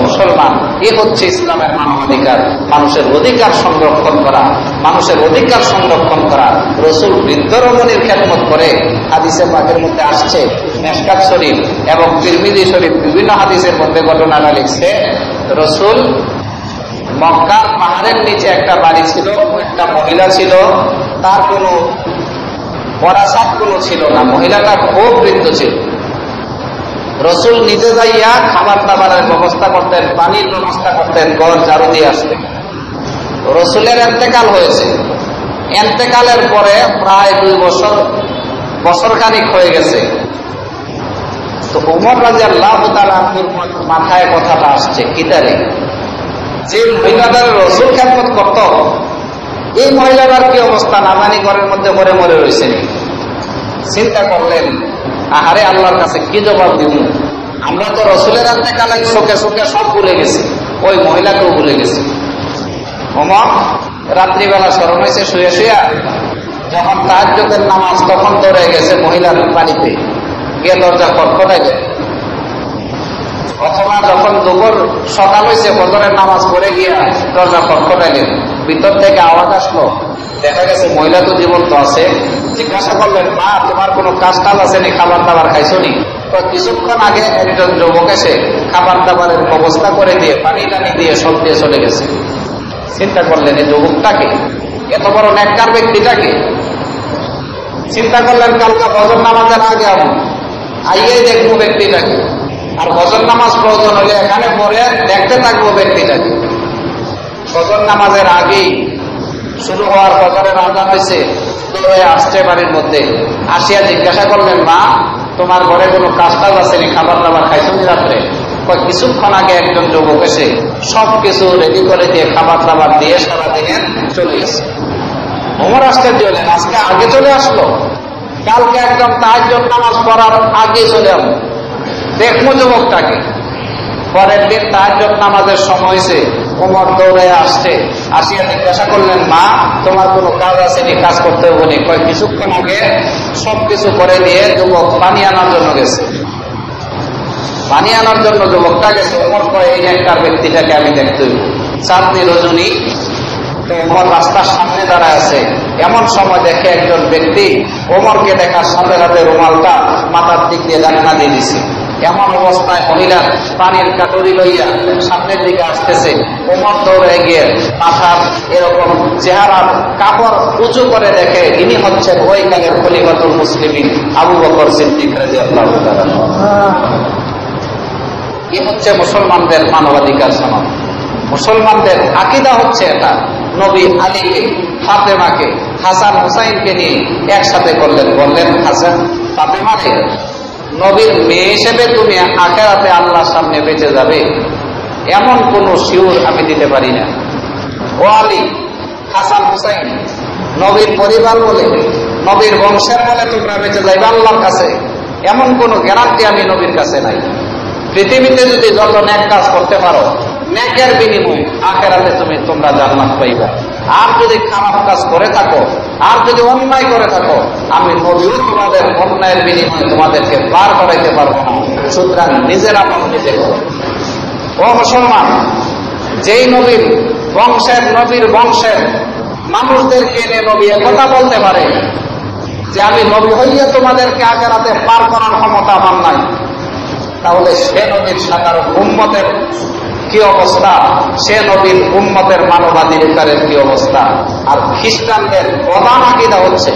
মুসলমান, এ হচ্ছে ইসলামের মানবাধিকার, মানুষের অধিকার সংরক্ষণ করা, মানুষের অধিকার সংরক্ষণ করা। রাসূল বৃদ্ধ রমণীর খেদমত করে। হাদিসে পাকের মধ্যে আসছে, মিশকাত শরীফ এবং তিরমিজি শরীফ বিভিন্ন হাদিসের মধ্যে ঘটনাটা লিখছে। রাসূল মক্কার পাহাড়ের নিচে একটা বাড়ি ছিল, একটা মহিলা ছিল, তার কোনো পরাসাত কোনো ছিল না, মহিলাটা খুব বৃদ্ধ ছিল। রাসূল নিজে যাইয়া খাবার দাবারের ব্যবস্থা করতেন, পানির ব্যবস্থা করতেন, ঘর ঝাড়ু দিয়ে আসতেন। রাসূলের ইন্তেকাল হয়েছে, ইন্তেকালের পরে প্রায় 2 বছর খানিক হয়ে গেছে। তো ওমর রাদিয়াল্লাহু তাআলা মাথায় কথাটা আসছে, কিতারে যে মহিলাদের রাসূল খেদমত করত, এই মহিলাটার কি অবস্থা, না জানি ঘরের মধ্যে মরে মরে রয়েছে। চিন্তা করলেন, আহারে আল্লাহর কাছে কি জবাব দিব, আমরা তো রাসূলের ইন্তেকালে শোকে শোকে সব ভুলে গেছি, ওই মহিলাকেও ভুলে গেছি। ওমর রাত্রিবেলা স্মরণ হয়েছে, শুয়ে শুয়া যখন তাহাজ্জুদের নামাজ, তখন দৌড়ে গেছে মহিলার বাড়িতে গিয়ে দরজা খটখটাইলে, অথবা যখন দুপুর সকাল হয়েছে ফজরের নামাজ পড়ে গিয়া দরজা খটখটাইলেন, ভিতর থেকে আওয়াজ আসলো, দেখা গেছে মহিলা তো জীবন্ত আছে। জিজ্ঞাসা করলেন, মা তোমার কোনো কাজ টাজ আছে নি, খাবার দাবার খাইছো নি? তো কিছুক্ষণ আগে একজন যুবক এসে খাবার দাবারের ব্যবস্থা করে দিয়ে, পানি টানি দিয়ে, সব দিয়ে চলে গেছে। চিন্তা করলেন, এই যুবকটাকে, এত বড় নেককার ব্যক্তিটাকে। চিন্তা করলেন, কালকে ফজর নামাজের আগে আমি আইয়ে দেখবো ব্যক্তিটাকে, আর ফজর নামাজ প্রয়োজন হলে এখানে পরে দেখতে থাকবো ব্যক্তিটাকে। ফজর নামাজের আগেই শুরু হওয়ার, ফজরের আযান হয়েছে, দৌড়ে আসছে বাড়ির মধ্যে, আসিয়া জিজ্ঞাসা করলেন, মা তোমার ঘরে কোনো কাজ টাজ আছে নি, খাবার দাবার খাইছো নি রাত্রে? কিছুক্ষণ আগে একজন যুবক এসে সবকিছু রেডি করে দিয়ে, খাবার দাবার দিয়ে সারাদিনের চলে গেছে। ওমর আশ্চর্য হলেন, আজকে আগে চলে আসলো, কালকে একদম তাহাজ্জুদ নামাজ পড়ার আগে চলে আসলো, দেখবো যুবকটাকে। পরের দিন তাহাজ্জুদ নামাজের সময় হয়েছে, ওমর দৌড়ে আসছে, আসিয়া জিজ্ঞাসা করলেন, মা তোমার কোনো কাজ আছে নি, কাজ করতে হবে নি? কিছুক্ষণ আগে সবকিছু করে দিয়ে যুবক পানি আনার জন্য গেছে। পানি আনার জন্য যুবকটা গেছে, ওমর কয়, এই নেককার ব্যক্তিটাকে আমি দেখতে হইব। চাঁদনি রজনী, তো ওমর রাস্তার সামনে দাঁড়ায় আছে। এমন সময় দেখে একজন ব্যক্তি ওমরকে দেখার সাথে সাথে রুমালটা মাথার দিক দিয়ে ধাক্কা দিয়ে দিছে। এমন অবস্থায় মহিলা পানির কাটুরি লইয়া সামনের দিকে আসতেছে। ওমর দৌড়ে গিয়ে মাথার এরকম চেহারার কাপড় উঁচু করে দেখে ইনি হচ্ছেন ওই কালের খলিফাতুল মুসলিমিন আবু বকর সিদ্দিক রাদিয়াল্লাহু তাআলা। এ হচ্ছে মুসলমানদের মানবাধিকার সনদ। মুসলমানদের আকীদা হচ্ছে এটা। নবী আলীকে, ফাতেমাকে, হাসান হুসাইনকে নিয়ে একসাথে করলেন, বললেন, হাসান ফাতেমাকে নবীর মেয়ে হিসেবে তুমি আখিরাতে আল্লাহর সামনে বেঁচে যাবে, এমন কোন শিওর আমি দিতে পারি না। ও আলী, হাসান হুসাইন নবীর পরিবার বলে, নবীর বংশের বলে তোমরা বেঁচে যাইবে আল্লাহর কাছে, এমন কোন গ্যারান্টি আমি নবীর কাছে নাই। পৃথিবীতে যদি যত নেক কাজ করতে পারো, নেকের বিনিময়ে আখিরাতে তোমরা জান্নাত পাইবা। আর যদি খারাপ কাজ করে থাকো, আর যদি অন্যায় করে থাকো, আমি নবীও তোমাদের অন্যায়ের বিনিময়ে তোমাদেরকে পার করাইতে পারবো না। সুতরাং নিজের আমল নিজে করো। ও মুসলমান, যেই নবীর বংশের মানুষদেরকে এনে নবী একথা বলতে পারে যে আমি নবী হইয়া তোমাদেরকে আখিরাতে পার করার ক্ষমতা আমার নাই, তাহলে সে নবীর সাধারণ উম্মতের কি অবস্থা, সে নবীর উম্মতের মানবাধিকারের কি অবস্থা। আর খ্রিস্টানদের প্রধান আকীদা হচ্ছে,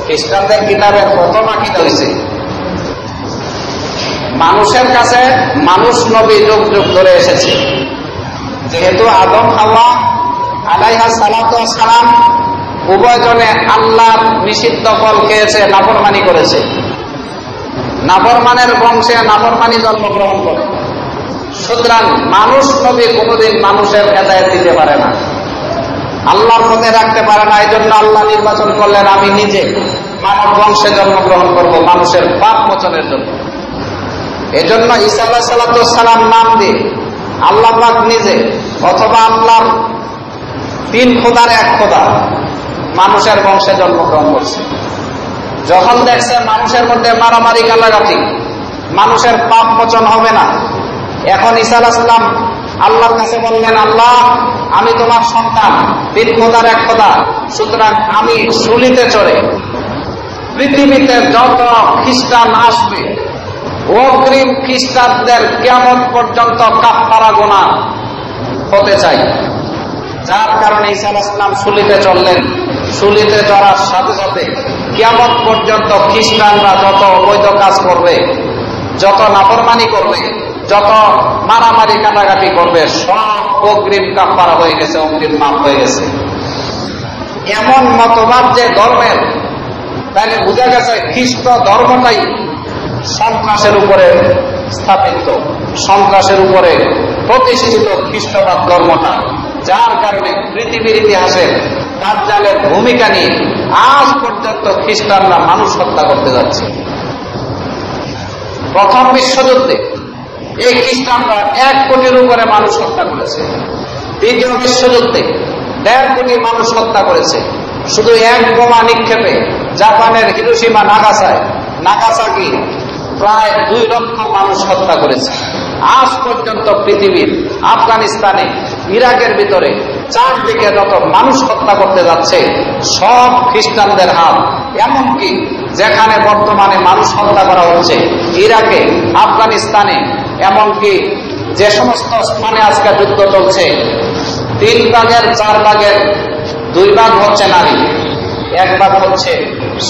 খ্রিস্টানদের কিতাবের প্রথম আকীদা হয়েছে মানুষের কাছে মানুষ নবী যুগ যুগ ধরে এসেছে। যেহেতু আদম হাওয়া আলাইহা সালাতু ওয়াস সালাম উভয়জনে আল্লাহর নিষিদ্ধ ফল খেয়েছে, নাফরমানি করেছে। নাফরমানের বংশে নাফরমানি জন্মগ্রহণ করে। সুতরাং মানুষ নবী কোনোদিন মানুষের হেদায়েত দিতে পারে না, আল্লাহর মধ্যে রাখতে পারে না। এই জন্য আল্লাহ নির্বাচন করলেন, আমি নিজে মানব বংশে জন্মগ্রহণ করব মানুষের পাপ মোচনের জন্য। এজন্য ঈসা আলাইহিস সালাম নাম দিয়ে আল্লাহ পাক নিজে অথবা আল্লাহর তিন খোদার এক খোদা মানুষের বংশে জন্মগ্রহণ করছে। যখন দেখছে মানুষের মধ্যে মারামারি কালাগাতি, মানুষের পাপ মোচন হবে না, এখন ঈসা আলাইহিস সালাম আল্লাহর কাছে বললেন, আল্লাহ আমি তোমার সন্তান, তিন খোদার এক খোদা, সুতরাং আমি শুলিতে চড়ে পৃথিবীতে যত খ্রিস্টান আসবে অগ্রিম খ্রিস্টানদের কিয়ামত পর্যন্ত কাফারা গুনাহ হতে চাই। যার কারণে ঈসা আলাইহিস সালাম শুলিতে চললেন। শুলিতে চড়ার সাথে সাথে কিয়ামত পর্যন্ত খ্রিস্টানরা যত অবৈধ কাজ করবে, যত নাফরমানি করবে, যত মারামারি কাটাকাটি করবে, সব অগ্রিম কাফারা হয়ে গেছে, অগ্রিম মাফ হয়ে গেছে। এমন মতবাদ যে ধর্মের, তাহলে বোঝা গেছে খ্রিস্ট ধর্মটাই সন্ত্রাসের উপরে স্থাপিত, সন্ত্রাসের উপরে প্রতিষ্ঠিত খ্রিস্টবাদ ধর্মটা। যার কারণে পৃথিবীর ইতিহাসে দাজ্জালের ভূমিকা নিয়ে আজ পর্যন্ত খ্রিস্টানরা মানুষ হত্যা করতে যাচ্ছে। প্রথম বিশ্বযুদ্ধে এই খ্রিস্টানরা 1 কোটির উপরে মানুষ হত্যা করেছে। দ্বিতীয় বিশ্বযুদ্ধে 1.5 কোটি মানুষ হত্যা করেছে। শুধু এক বোমা নিক্ষেপে জাপানের হিরোশিমা নাগাসাকি প্রায় 2 লক্ষ মানুষ হত্যা করেছে। আজ পর্যন্ত পৃথিবীর আফগানিস্তানে, ইরাকের ভিতরে চারদিকে যত মানুষ হত্যা করতে যাচ্ছে সব খ্রিস্টানদের হাত। এমনকি যেখানে বর্তমানে মানুষ হত্যা করা হচ্ছে ইরাকে, আফগানিস্তানে, এমনকি যে সমস্ত স্থানে আজকে যুদ্ধ চলছে 3 ভাগের 4 ভাগের 2 ভাগ হচ্ছে নারী, 1 ভাগ হচ্ছে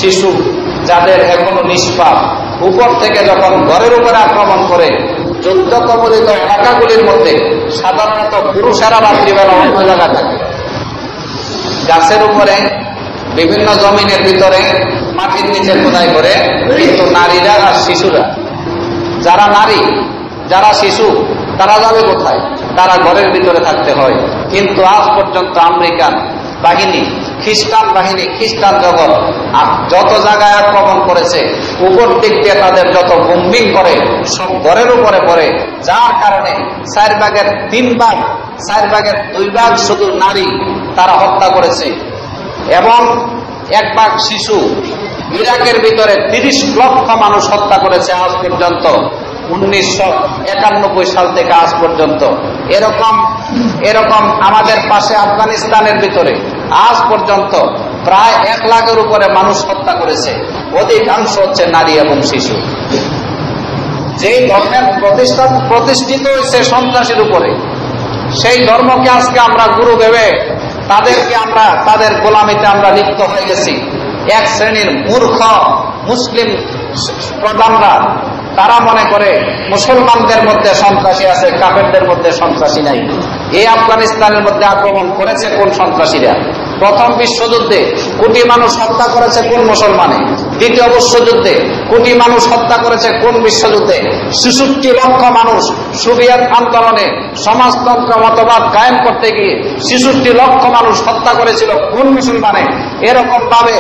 শিশু যাদের এখনো নিষ্পাপ। উপর থেকে যখন ঘরের উপরে আক্রমণ করে যুদ্ধ কবলিত এলাকাগুলির মধ্যে সাধারণত পুরুষেরা রাত্রিবেলা অন্য জায়গায় থাকে, গাছের উপরে, বিভিন্ন জমিনের ভিতরে, মাটির নিচে খোদাই করে, কিন্তু নারীরা আর শিশুরা, যারা নারী যারা শিশু তারা যাবে কোথায়? তারা ঘরের ভিতরে থাকতে হয়। কিন্তু আজ পর্যন্ত আমেরিকান বাহিনী, খ্রিস্টান বাহিনী, খ্রিস্টান জগৎ যত জায়গায় আক্রমণ করেছে উপর দিক দিয়ে তাদের যত বোম্বিং করে সব ঘরের উপরে পড়ে। যার কারণে 4 ভাগের 3 ভাগ, 4 ভাগের 2 ভাগ শুধু নারী তারা হত্যা করেছে এবং 1 ভাগ শিশু। ইরাকের ভিতরে 30 লক্ষ মানুষ হত্যা করেছে আজ পর্যন্ত, 1991 সাল থেকে আজ পর্যন্ত। এরকম আমাদের পাশে আফগানিস্তানের ভিতরে আজ পর্যন্ত প্রায় 1 লাখের উপরে মানুষ হত্যা করেছে, অধিকাংশ হচ্ছে নারী এবং শিশু। যেই ধর্মের প্রতিষ্ঠিত হয়েছে সন্ত্রাসের উপরে, সেই ধর্মকে আজকে আমরা গুরু ভেবে তাদেরকে আমরা তাদের গোলামিতে আমরা লিপ্ত হয়ে গেছি। এক শ্রেণীর মূর্খ মুসলিম প্রধানরা তারা মনে করে মুসলমানদের মধ্যে সন্ত্রাসী আছে, কাফেরদের মধ্যে সন্ত্রাসী নাই। এই আফগানিস্তানের মধ্যে আক্রমণ করেছে কোন সন্ত্রাসীরা? প্রথম বিশ্বযুদ্ধে কোটি মানুষ হত্যা করেছে কোন মুসলমানে? দ্বিতীয় বিশ্বযুদ্ধে কোটি মানুষ হত্যা করেছে কোন বিশ্বযুদ্ধে? 66 লক্ষ মানুষ সোভিয়েত আন্দোলনে সমাজতন্ত্র মতবাদ কায়েম করতে গিয়ে 66 লক্ষ মানুষ হত্যা করেছিল কোন মুসলমানে? এরকম ভাবে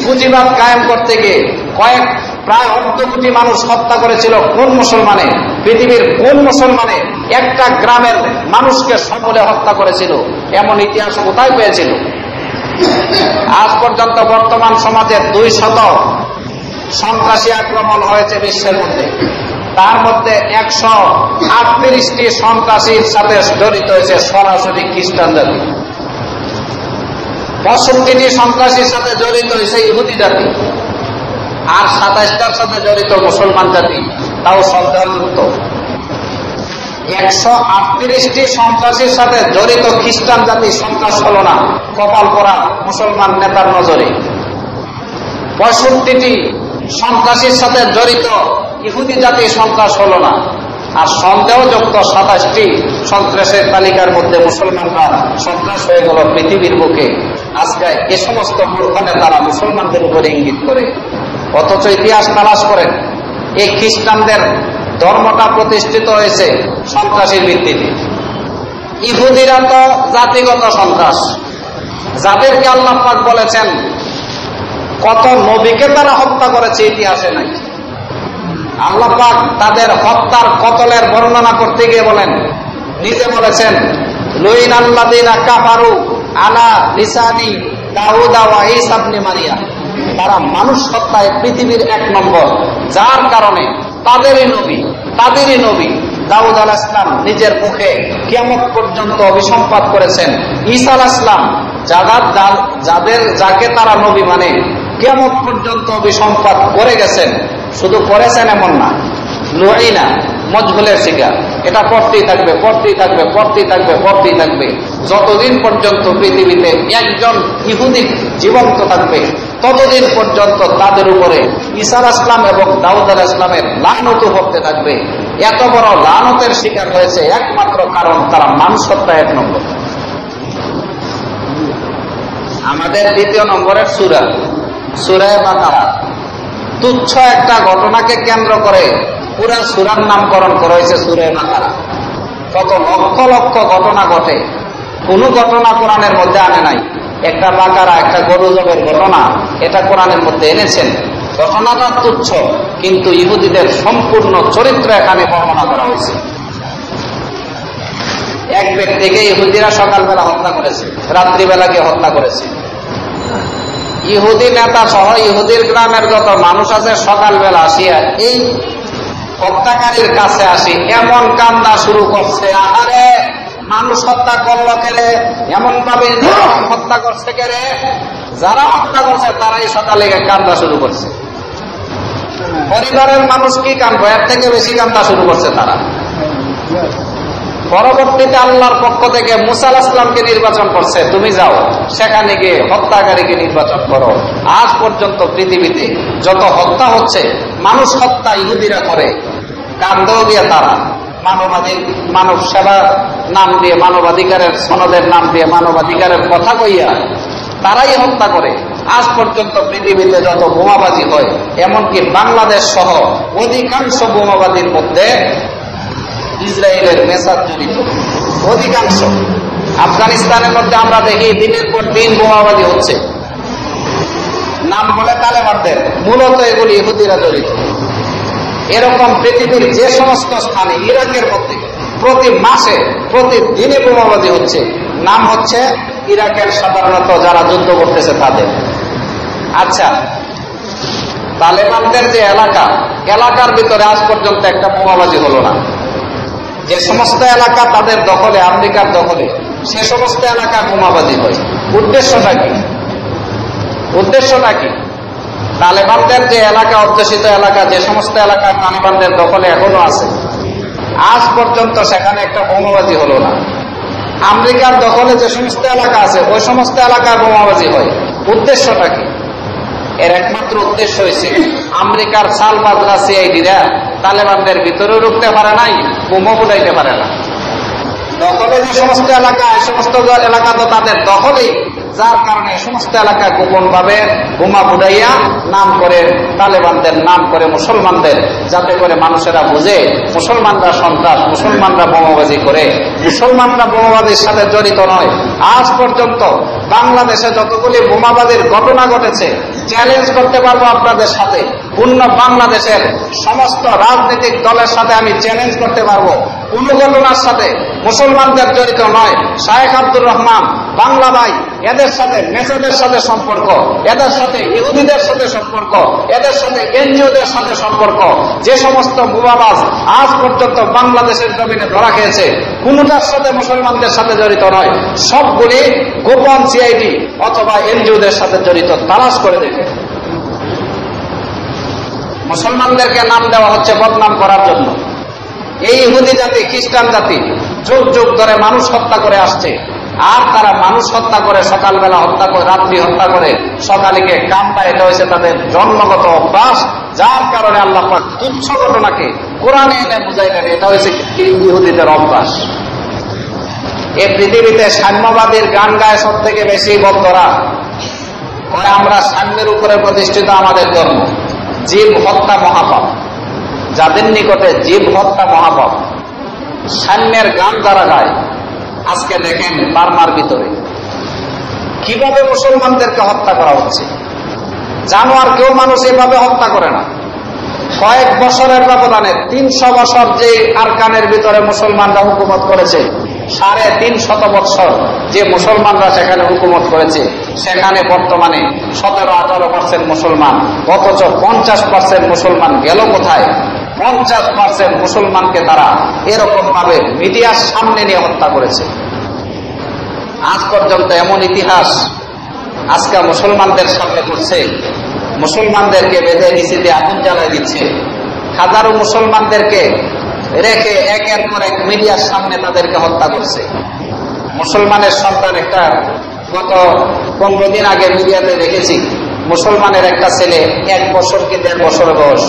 পুঁজিবাদ কায়েম করতে গিয়ে প্রায় 1/2 কোটি মানুষ হত্যা করেছিল কোন মুসলমানে? পৃথিবীর কোন মুসলমানে একটা গ্রামের মানুষকে সকলে হত্যা করেছিল? এমন ইতিহাস কোথায় পেয়েছিল? আজ পর্যন্ত বর্তমান সমাজে 200 সন্ত্রাসী আক্রমণ হয়েছে বিশ্বের মধ্যে। তার মধ্যে 138টি সন্ত্রাসীর সাথে জড়িত হয়েছে সরাসরি খ্রিস্টান জাতি, 65টি সন্ত্রাসীর সাথে জড়িত হয়েছে ইহুদি জাতি, আর 27টার সাথে জড়িত মুসলমান জাতি, তাও সন্দেহযুক্ত। 138টি সন্ত্রাসীর সাথে জড়িত খ্রিস্টান জাতি সন্ত্রাস হল না কপাল পরা মুসলমান নেতার নজরে। 65টি সন্ত্রাসীর সাথে জড়িত ইহুদি জাতি সন্ত্রাস হল না। আর সন্দেহযুক্ত 27টি সন্ত্রাসের তালিকার মধ্যে মুসলমানরা সন্ত্রাস হয়ে গেল পৃথিবীর বুকে। আজকে এ সমস্ত মূর্খনে তারা মুসলমানদের উপরে ইঙ্গিত করে, অথচ ইতিহাস তালাশ করেন এই খ্রিস্টানদের ধর্মটা প্রতিষ্ঠিত হয়েছে সন্ত্রাসীর ভিত্তিতে। ইহুদিরা তো জাতিগত সন্ত্রাস, যাদেরকে আল্লাহ পাক বলেছেন কত নবীকে তারা হত্যা করেছে ইতিহাসে নাই। আল্লাহ পাক তাদের হত্যার কতলের বর্ণনা করতে গিয়ে বলেন, নিজে বলেছেন লুইনাল্লাযীনা কাফারু আলা লিসানি দাউদ ওয়া ঈসা ইবনে মারইয়াম, তারা মানুষ হত্যায় পৃথিবীর 1 নম্বর, যার কারণে তাদেরই নবী দাউদ আলাইহিস সালাম নিজের মুখে কিয়ামত পর্যন্ত অভিসম্পাত করেছেন। ঈসা আলাইহিস সালাম যাকে তারা নবী মানে কিয়ামত পর্যন্ত অভিসম্পাত করে গেছেন, শুধু করেছেন এমন না, লুইনা মজহুলের শিকার, এটা পড়তেই থাকবে যতদিন পর্যন্ত পৃথিবীতে একজন ইহুদি জীবন্ত থাকবে ততদিন পর্যন্ত তাদের উপরে ঈসা আলাইহিস সালাম এবং দাউদ আলাইহিস সালামের লানত পড়তে থাকবে। এত বড় লানতের শিকার হয়েছে একমাত্র কারণ তারা মানুষ হত্যা 1 নম্বর। আমাদের 2 নম্বরের সূরা বাকারা, তুচ্ছ একটা ঘটনাকে কেন্দ্র করে পুরা সূরার নামকরণ করা হয়েছে সূরা বাকারা। কত লক্ষ লক্ষ ঘটনা ঘটে, কোন ঘটনা কোরআনের মধ্যে আনে নাই। একটা বাকারা, একটা গরু জবের ঘটনা, এটা কোরআনের মধ্যে এনেছেন। ঘটনাটা তুচ্ছ, কিন্তু ইহুদিদের সম্পূর্ণ চরিত্র এখানে বর্ণনা করা হয়েছে। এক ব্যক্তিকে ইহুদিরা সকালবেলা হত্যা করেছে, রাত্রিবেলাকে হত্যা করেছে। ইহুদি নেতা সহ ইহুদির গ্রামের যত মানুষ আছে সকালবেলা আসিয়া এই হত্যাকারীর কাছে আসি এমন কান্না শুরু করছে, আরে মানুষ হত্যা করলো কেড়ে, এমন ভাবে হত্যা করছে কেড়ে, যারা হত্যা করছে তারাই সকালে কান্দা শুরু করছে। পরিবারের মানুষ কি কান্দবে, এর থেকে বেশি কান্দা শুরু করছে তারা। পরবর্তীতে আল্লাহর পক্ষ থেকে মুসা আলাইহিস সালামকে নির্বাচন করছে, তুমি যাও সেখানে গিয়ে হত্যাকারীকে নির্বাচন করো। আজ পর্যন্ত পৃথিবীতে যত হত্যা হচ্ছে, মানুষ হত্যা ইহুদিরা করে, কান্দেও দিয়ে তারা মানব সেবার নাম দিয়ে, মানবাধিকারের সনদের নাম দিয়ে, মানবাধিকারের কথা কইয়া তারাই হত্যা করে। আজ পর্যন্ত পৃথিবীতে যত বোমাবাজি হয়, এমনকি বাংলাদেশ সহ অধিকাংশ বোমাবাজির মধ্যে ইসরায়েলের মেসাজ জড়িত, অধিকাংশ। আফগানিস্তানের মধ্যে আমরা দেখি দিনের পর দিন বোমাবাজি হচ্ছে, নাম বলে তালেবানদের, মূলত এগুলি ইহুদিরা জড়িত। এরকম পৃথিবীর যে সমস্ত স্থানে, ইরাকের মধ্যে প্রতি মাসে প্রতিদিনে বোমাবাজি হচ্ছে, নাম হচ্ছে ইরাকের সাধারণত যারা যুদ্ধ করতেছে তাদের। আচ্ছা, তালেবানদের যে এলাকার ভিতরে আজ পর্যন্ত একটা বোমাবাজি হলো না। যে সমস্ত এলাকা তাদের দখলে, আমেরিকার দখলে, সে সমস্ত এলাকায় বোমাবাজি হয়। উদ্দেশ্যটা কি? তালেবানদের যে এলাকা, অধ্যুষিত এলাকা, যে সমস্ত এলাকা তালেবানদের দখলে এখনো আছে, আজ পর্যন্ত সেখানে একটা বোমাবাজি হলো না। আমেরিকার দখলে যে সমস্ত এলাকা আছে, ওই সমস্ত এলাকায় বোমাবাজি হয়। উদ্দেশ্যটা কি? এর একমাত্র উদ্দেশ্য হয়েছে আমেরিকার সালবাদরা সিআইডিরা তালেবানদের ভিতরে ঢুকতে পারে নাই, বোমা ফুটাইতে পারে না। দখলে যে সমস্ত এলাকা, এই সমস্ত এলাকা তো তাদের দখলেই, যার কারণে সমস্ত এলাকা গোপন ভাবে বোমা ফুটাইয়া নাম করে তালেবানদের, নাম করে মুসলমানদের, যাতে করে মানুষেরা বুঝে মুসলমানরা সন্ত্রাস, মুসলমানরা বোমাবাজি করে। মুসলমানরা বোমাবাজির সাথে জড়িত নয়। আজ পর্যন্ত বাংলাদেশে যতগুলি বোমাবাজির ঘটনা ঘটেছে, চ্যালেঞ্জ করতে পারবো আপনাদের সাথে, পূর্ণ বাংলাদেশের সমস্ত রাজনৈতিক দলের সাথে আমি চ্যালেঞ্জ করতে পারবো, কোন ঘটনার সাথে মুসলমানদের জড়িত নয়। শায়েখ আব্দুর রহমান, বাংলা ভাই, এদের সাথে মেসেজের সাথে সম্পর্ক, এদের সাথে ইহুদিদের সাথে সম্পর্ক, এদের সাথে এনজিওদের সাথে সম্পর্ক। যে সমস্ত বোমাবাজ আজ পর্যন্ত বাংলাদেশের জমিনে ধরা খেয়েছে, কোনটার সাথে মুসলমানদের সাথে জড়িত নয়, সবগুলি গোপন সিআইডি অথবা এনজিওদের সাথে জড়িত। তালাশ করে দেখে মুসলমানদেরকে নাম দেওয়া হচ্ছে বদনাম করার জন্য। এই ইহুদি জাতি, খ্রিস্টান জাতি যুগ যুগ ধরে মানুষ হত্যা করে আসছে, আর তারা মানুষ হত্যা করে, সকালবেলা হত্যা করে, রাত্রি হত্যা করে, সকালেকে কামটা, এটা হয়েছে তাদের জন্মগত অভ্যাস। যার কারণে আল্লাহ পাক তুচ্ছ ঘটনাকে কোরআনে এনে বুঝাইলেন, এটা হয়েছে ইহুদিদের অভ্যাস। এই পৃথিবীতে সাম্যবাদীর গান গায় সব থেকে বেশি বক্তরা। আমরা সাম্যের উপরে প্রতিষ্ঠিত আমাদের ধর্ম। জীব হত্যা মহাপাপ, যাদের নিকটে জীব হত্যা মহাপাপ, সাম্যের গান যারা গায়, আজকে দেখেন বার্মার ভিতরে কিভাবে মুসলমানদেরকে হত্যা করা হচ্ছে। জানোয়ার কেউ মানুষ এভাবে হত্যা করে না। কয়েক বছরের ব্যবধানে 300 বছর যে আরকানের ভিতরে মুসলমানরা হুকুমত করেছে, 350 বছর যে মুসলমানরা সেখানে হুকুমত করেছে, সেখানে বর্তমানে 17-18% মুসলমান, অথচ 50% মুসলমান গেল কোথায়? 50% মুসলমানকে তারা এরকম ভাবে মিডিয়ার সামনে নিয়ে হত্যা করেছে। আজ পর্যন্ত এমন ইতিহাস আজকে মুসলমানদের সামনে করছে। মুসলমানদেরকে বেঁধে নিচে দিয়ে আগুন জ্বালায় দিচ্ছে। হাজারো মুসলমানদেরকে রেখে একের পর এক মিডিয়ার সামনে তাদেরকে হত্যা করছে। মুসলমানের সন্তান একটা গত 15 দিন আগে মিডিয়াতে দেখেছি, মুসলমানের একটা ছেলে 1 বছর কি 1.5 বছর বয়স,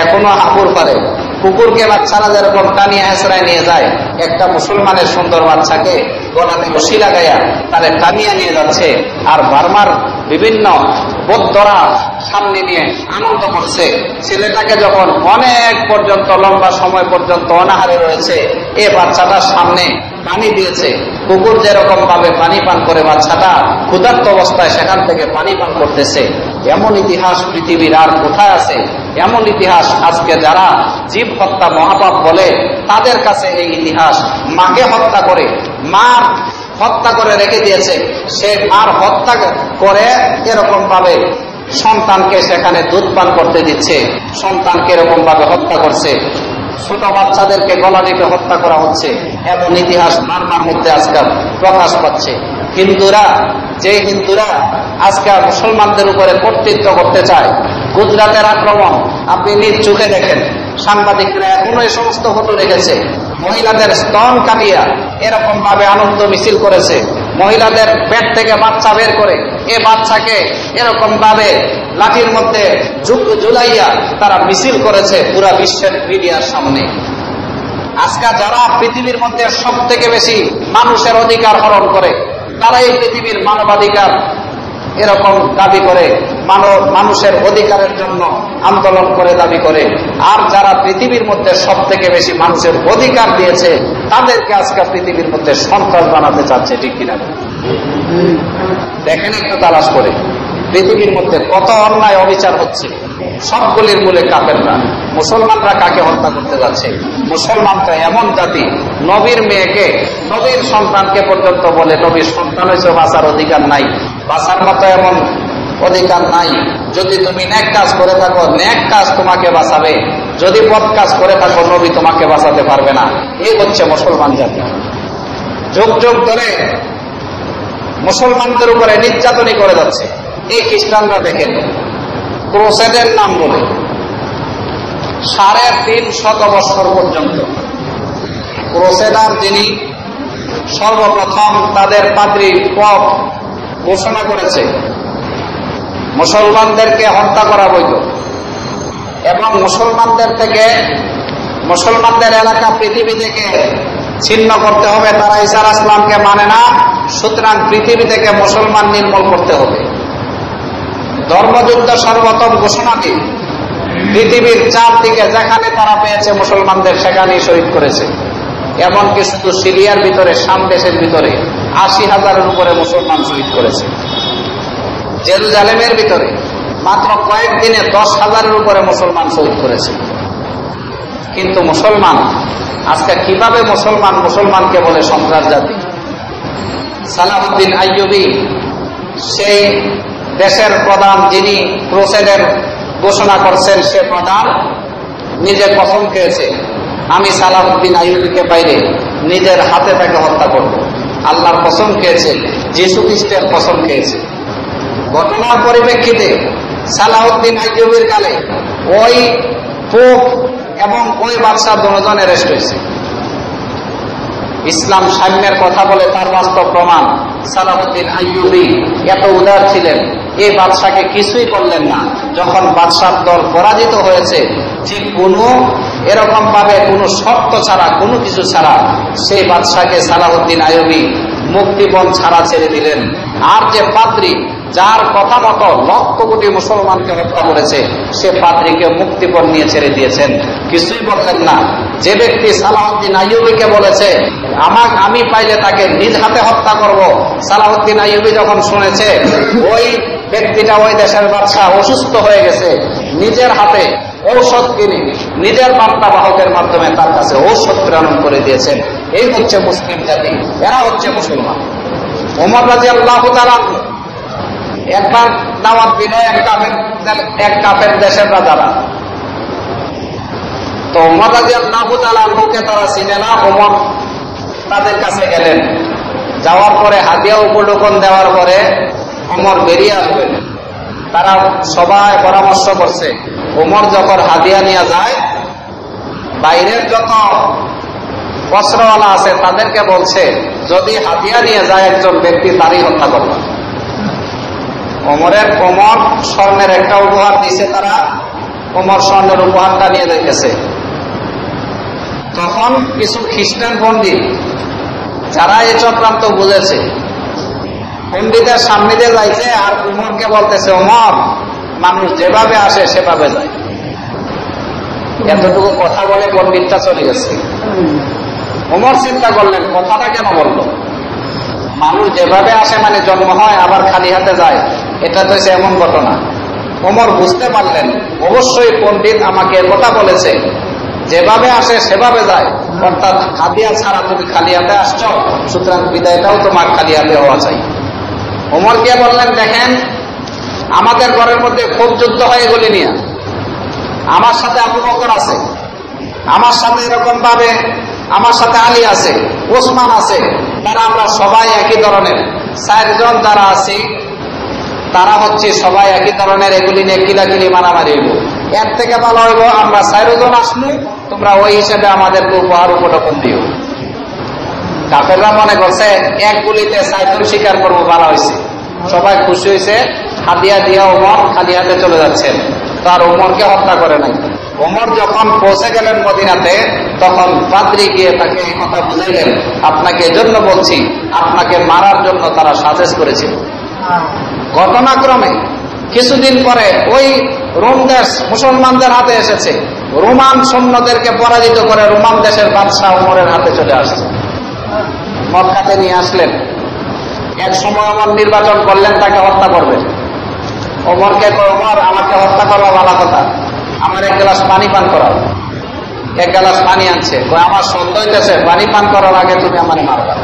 এখনো হাঁপুর পারে। কুকুরকে বাচ্চারা যেরকম টানিয়ে হেঁচড়ায় নিয়ে যায়, একটা মুসলমানের সুন্দর বাচ্চাকে গলাতে রশি লাগাইয়া তাদের টানিয়ে নিয়ে যাচ্ছে। আর বার্মার বিভিন্ন বৌদ্ধরা সামনে নিয়ে আনন্দ করছে। ছেলেটাকে যখন অনেক পর্যন্ত লম্বা সময় পর্যন্ত অনাহারে রয়েছে, এ বাচ্চাটার সামনে পানি দিয়েছে। কুকুর যেরকম ভাবে পানি পান করে বাচ্চাটা ক্ষুধার্ত অবস্থায় সেখান থেকে পানি পান করতেছে। এমন ইতিহাস পৃথিবীর আর কোথায় আছে? এমন ইতিহাস আজকে যারা জীব হত্যা মহাপাপ বলে, তাদের কাছে এই ইতিহাস। মাকে হত্যা করে, মার হত্যা করে রেখে দিয়েছে, সে মার হত্যা করে এরকম ভাবে সন্তানকে সেখানে দুধ পান করতে দিচ্ছে, সন্তানকে এরকম ভাবে হত্যা করছে। ছোট বাচ্চাদেরকে গলা টিপে হত্যা করা হচ্ছে। এমন ইতিহাস বার্মার মধ্যে আজকাল প্রকাশ পাচ্ছে। হিন্দুরা আজকাল মুসলমানদের উপরে কর্তৃত্ব করতে চায়। গুজরাটের আক্রমণ আপনি নিজ চোখে দেখেন, সাংবাদিকরা এখনো এই সমস্ত ফটো রেখেছে। মহিলাদের স্তন কাটিয়া এরকম ভাবে আনন্দ মিছিল করেছে। মহিলাদের পেট থেকে বাচ্চা বের করে এ বাচ্চাকে এরকম ভাবে লাঠির মধ্যে ঝুলাইয়া তারা মিছিল করেছে পুরা বিশ্বের মিডিয়ার সামনে। আজকে যারা পৃথিবীর মধ্যে সব থেকে বেশি মানুষের অধিকার হরণ করে, তারা এই পৃথিবীর মানবাধিকার এরকম দাবি করে, মানুষের অধিকারের জন্য আন্দোলন করে দাবি করে। আর যারা পৃথিবীর মধ্যে সব থেকে বেশি মানুষের অধিকার দিয়েছে, তাদেরকে আজকে পৃথিবীর মধ্যে সন্ত্রাস বানাতে চাচ্ছে। ঠিক কিনা? দেখেন একটু তালাশ করে পৃথিবীর মধ্যে কত অন্যায় অবিচার হচ্ছে। সবগুলির মূলে কাফেররা। মুসলমানরা কাকে হত্যা করতে যাচ্ছে? মুসলমানরা এমন জাতি, নবীর মেয়েকে, নবীর সন্তানকে পর্যন্ত বলে নবীর সন্তান হয়েছে, বাঁচার অধিকার নাই, বাঁচার মতো এমন অধিকার নাই। যদি তুমি নেক কাজ করে থাকো, নেক কাজ তোমাকে বাঁচাবে, যদি বদ কাজ করে থাকো, নবী তোমাকে বাঁচাতে পারবে না। এই হচ্ছে মুসলমান জাতি। যুগ যুগ ধরে মুসলমানদের উপরে নির্যাতনই করে যাচ্ছে। এই খ্রিস্টানরা দেখেন, ক্রুসেডের নাম বলে 350 বছর পর্যন্ত ক্রুসেডার যিনি সর্বপ্রথম তাদের পাদ্রী পপ ঘোষণা করেছে মুসলমানদেরকে হত্যা করা বৈধ এবং মুসলমানদের এলাকা পৃথিবী থেকে ছিন্ন করতে হবে। তারা ঈসা আলাইহিস সালামকে মানে না, সুতরাং পৃথিবী থেকে মুসলমান নির্মূল করতে হবে। ধর্মযুদ্ধ সর্বপ্রথম ঘোষণা দিয়ে পৃথিবীর চারদিকে যেখানে তারা পেয়েছে মুসলমানদের সেখানেই শহীদ করেছে। এমনকি শুধু সিরিয়ার ভিতরে, শাম দেশের ভিতরে 80,000-এর উপরে মুসলমান শহীদ করেছে। জেরুজালেমের ভিতরে মাত্র কয়েকদিনে 10,000-এর উপরে মুসলমান শহীদ করেছে। কিন্তু মুসলমান আজকে কিভাবে মুসলমানকে বলে সন্ত্রাস জাতি। সালাহউদ্দিন আইয়ুবী সেই দেশের প্রধান, যিনি ক্রুসেডের ঘোষণা করছেন, সে প্রধান নিজে কসম খেয়েছে, আমি সালাহউদ্দিন আইয়ুবীকে বাইরে নিজের হাতে তাকে হত্যা করব। আল্লাহর কসম খেয়েছে, যীশু খ্রিস্টের কসম খেয়েছে। ঘটনার পরিপ্রেক্ষিতে সালাহউদ্দিন আইয়ুবীর কালে ওই পোপ এবং ওই বাদশাহ দুজন অ্যারেস্ট হয়েছে। ইসলাম সাম্যের কথা বলে তার বাস্তব প্রমাণ। সালাহউদ্দিন আইয়ুবী এত উদার ছিলেন, এই বাদশাকে কিছুই করলেন না। যখন বাদশার দল পরাজিত হয়েছে, ঠিক কোনো এরকম ভাবে কোনো শর্ত ছাড়া, কোনো কিছু ছাড়া সেই বাদশাকে সালাহউদ্দিন আইয়ুবী মুক্তিপণ ছাড়া ছেড়ে দিলেন। আর যে পাদ্রী, যার কথা মতো লক্ষ কোটি মুসলমানকে হত্যা করেছে, সে পাদ্রীকে মুক্তিপণ নিয়ে ছেড়ে দিয়েছেন, কিছুই বললেন না। যে ব্যক্তি সালাহউদ্দিন আইয়ুবীকে বলেছে আমি পাইলে তাকে নিজ হাতে হত্যা করব, সালাহউদ্দিন আইয়ুবী যখন শুনেছে ওই ব্যক্তিটা, ওই দেশের বাদশাহ অসুস্থ হয়ে গেছে, নিজের হাতে ঔষধ কিনে নিজের বার্তাবাহকের মাধ্যমে তার কাছে ঔষধ প্রেরণ করে দিয়েছেন। এই হচ্ছে মুসলিম জাতি, এরা হচ্ছে মুসলমান। ওমর রাদিয়াল্লাহু তাআলা একবার দাওয়াত দিলে এক কাফের দেশের রাজারা, তো ওমর রাদিয়াল্লাহু তাআলা আনহুকে তারা চিনে না। ওমর তাদের কাছে গেলেন, যাওয়ার পরে হাদিয়া উপঢৌকন দেওয়ার পরে ওমর বেরিয়ে আসবেন। তারা সবাই পরামর্শ করছে, ওমর যখন হাদিয়া নিয়ে যায়, বাইরের যত অস্ত্রওয়ালা আছে তাদেরকে বলছে, যদি হাদিয়া নিয়ে যায় একজন ব্যক্তি, তারই হত্যা করবে। ওমর স্বর্ণের একটা উপহার দিয়েছে, তারা ওমর স্বর্ণের উপহারটা নিয়ে দেখেছে। তখন কিছু খ্রিস্টান পণ্ডিত, যারা এই চক্রান্ত বুঝেছে, পণ্ডিতের সামনে দিয়ে যাইছে আর ওমরকে বলতেছে, ওমর, মানুষ যেভাবে আসে সেভাবে যায়। এতটুকু কথা বলে পণ্ডিতটা চলে গেছে। ওমর চিন্তা করলেন, কথাটা কেন বলল? মানুষ যেভাবে আসে মানে জন্ম হয় আবার খালি হাতে যায়, এটা তো এমন ঘটনা। ওমর বুঝতে পারলেন, অবশ্যই পণ্ডিত আমাকে কথা বলেছে, যেভাবে আসে সেভাবে যায়, অর্থাৎ হাদিয়া ছাড়া তুমি খালি হাতে আসছো, সুতরাং বিদায়টাও তোমার খালি হাতে হওয়া চাই। ওমর কে বললেন, দেখেন, আমাদের ঘরের মধ্যে খুব যুদ্ধ হয় এগুলি নিয়ে, আমার সাথে আবু বকর আছে, আমার সাথে এরকম ভাবে আমার সাথে আলী আছে, ওসমান আছে, তারা আমরা সবাই একই ধরনের, 4 জন যারা আছি তারা হচ্ছে সবাই একই ধরনের, এগুলি নিয়ে কিলাকিলি মারামারি হইব। এর থেকে ভালো হইব আমরা 4 জন আসলে তোমরা ওই হিসেবে আমাদেরকে উপহার উপঢৌকন দিও। কাফেররা মনে করছে এক গুলিতে 4 জন শিকার করবো, ভালো হয়েছে, সবাই খুশি হয়েছে। হাদিয়া দিয়া ওমর খালি হাতে চলে যাচ্ছেন, তার ওমরকে হত্যা করে নাই। ওমর যখন পৌঁছে গেলেন মদিনাতে, তখন পাদ্রী গিয়ে তাকে এই কথা বুঝাইলেন, আপনাকে এজন্য বলছি, আপনাকে মারার জন্য তারা সাজেশ করেছিল। ঘটনাক্রমে কিছুদিন পরে ওই রোম দেশ মুসলমানদের হাতে এসেছে, রোমান সৈন্যদেরকে পরাজিত করে রোমান দেশের বাদশাহ ওমরের হাতে চলে আসছে, মক্কাতে নিয়ে আসলেন। এক সময় ওমর নির্বাচন করলেন তাকে হত্যা করবে। ওমরকে ওমর, আমাকে হত্যা করা ভালো কথা, আমার 1 গ্লাস পানি পান করাও। 1 গ্লাস পানি আনছে, আমার সন্দেহ হইতেছে পানি পান করার আগে তুমি আমার মারবা।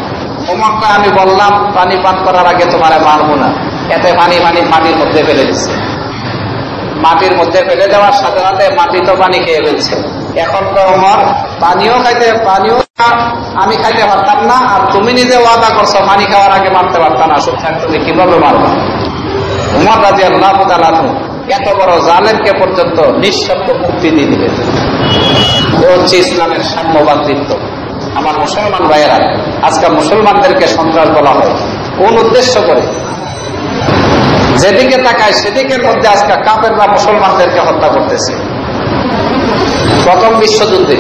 ওমরকে আমি বললাম পানি পান করার আগে তোমার মারবো না, এতে পানির মধ্যে ফেলে দিচ্ছে। মাটির মধ্যে ফেলে দেওয়ার সাথে সাথে মাটি তো পানি খেয়ে ফেলছে। এখন তো ওমর পানিও আমি খাইতে পারতাম না, আর তুমি নিজে ওয়াদা করছো পানি খাওয়ার আগে মারতে পারতাম না, সুতরাং তুমি কিভাবে মারবা? ওমর রাদিয়াল্লাহু তাআলা এত বড় জালেমকে পর্যন্ত নিঃশব্দ মুক্তি দিয়ে দিলেন। এ হচ্ছে ইসলামের সাম্যবাদিত্ব। আমার মুসলমান ভাইয়েরা, আজকে মুসলমানদেরকে সন্ত্রাস বলা হয় কোন উদ্দেশ্য করে? যেদিকে তাকায় সেদিকের মধ্যে আজকে কাফেররা মুসলমানদেরকে হত্যা করতেছে। প্রথম বিশ্বযুদ্ধে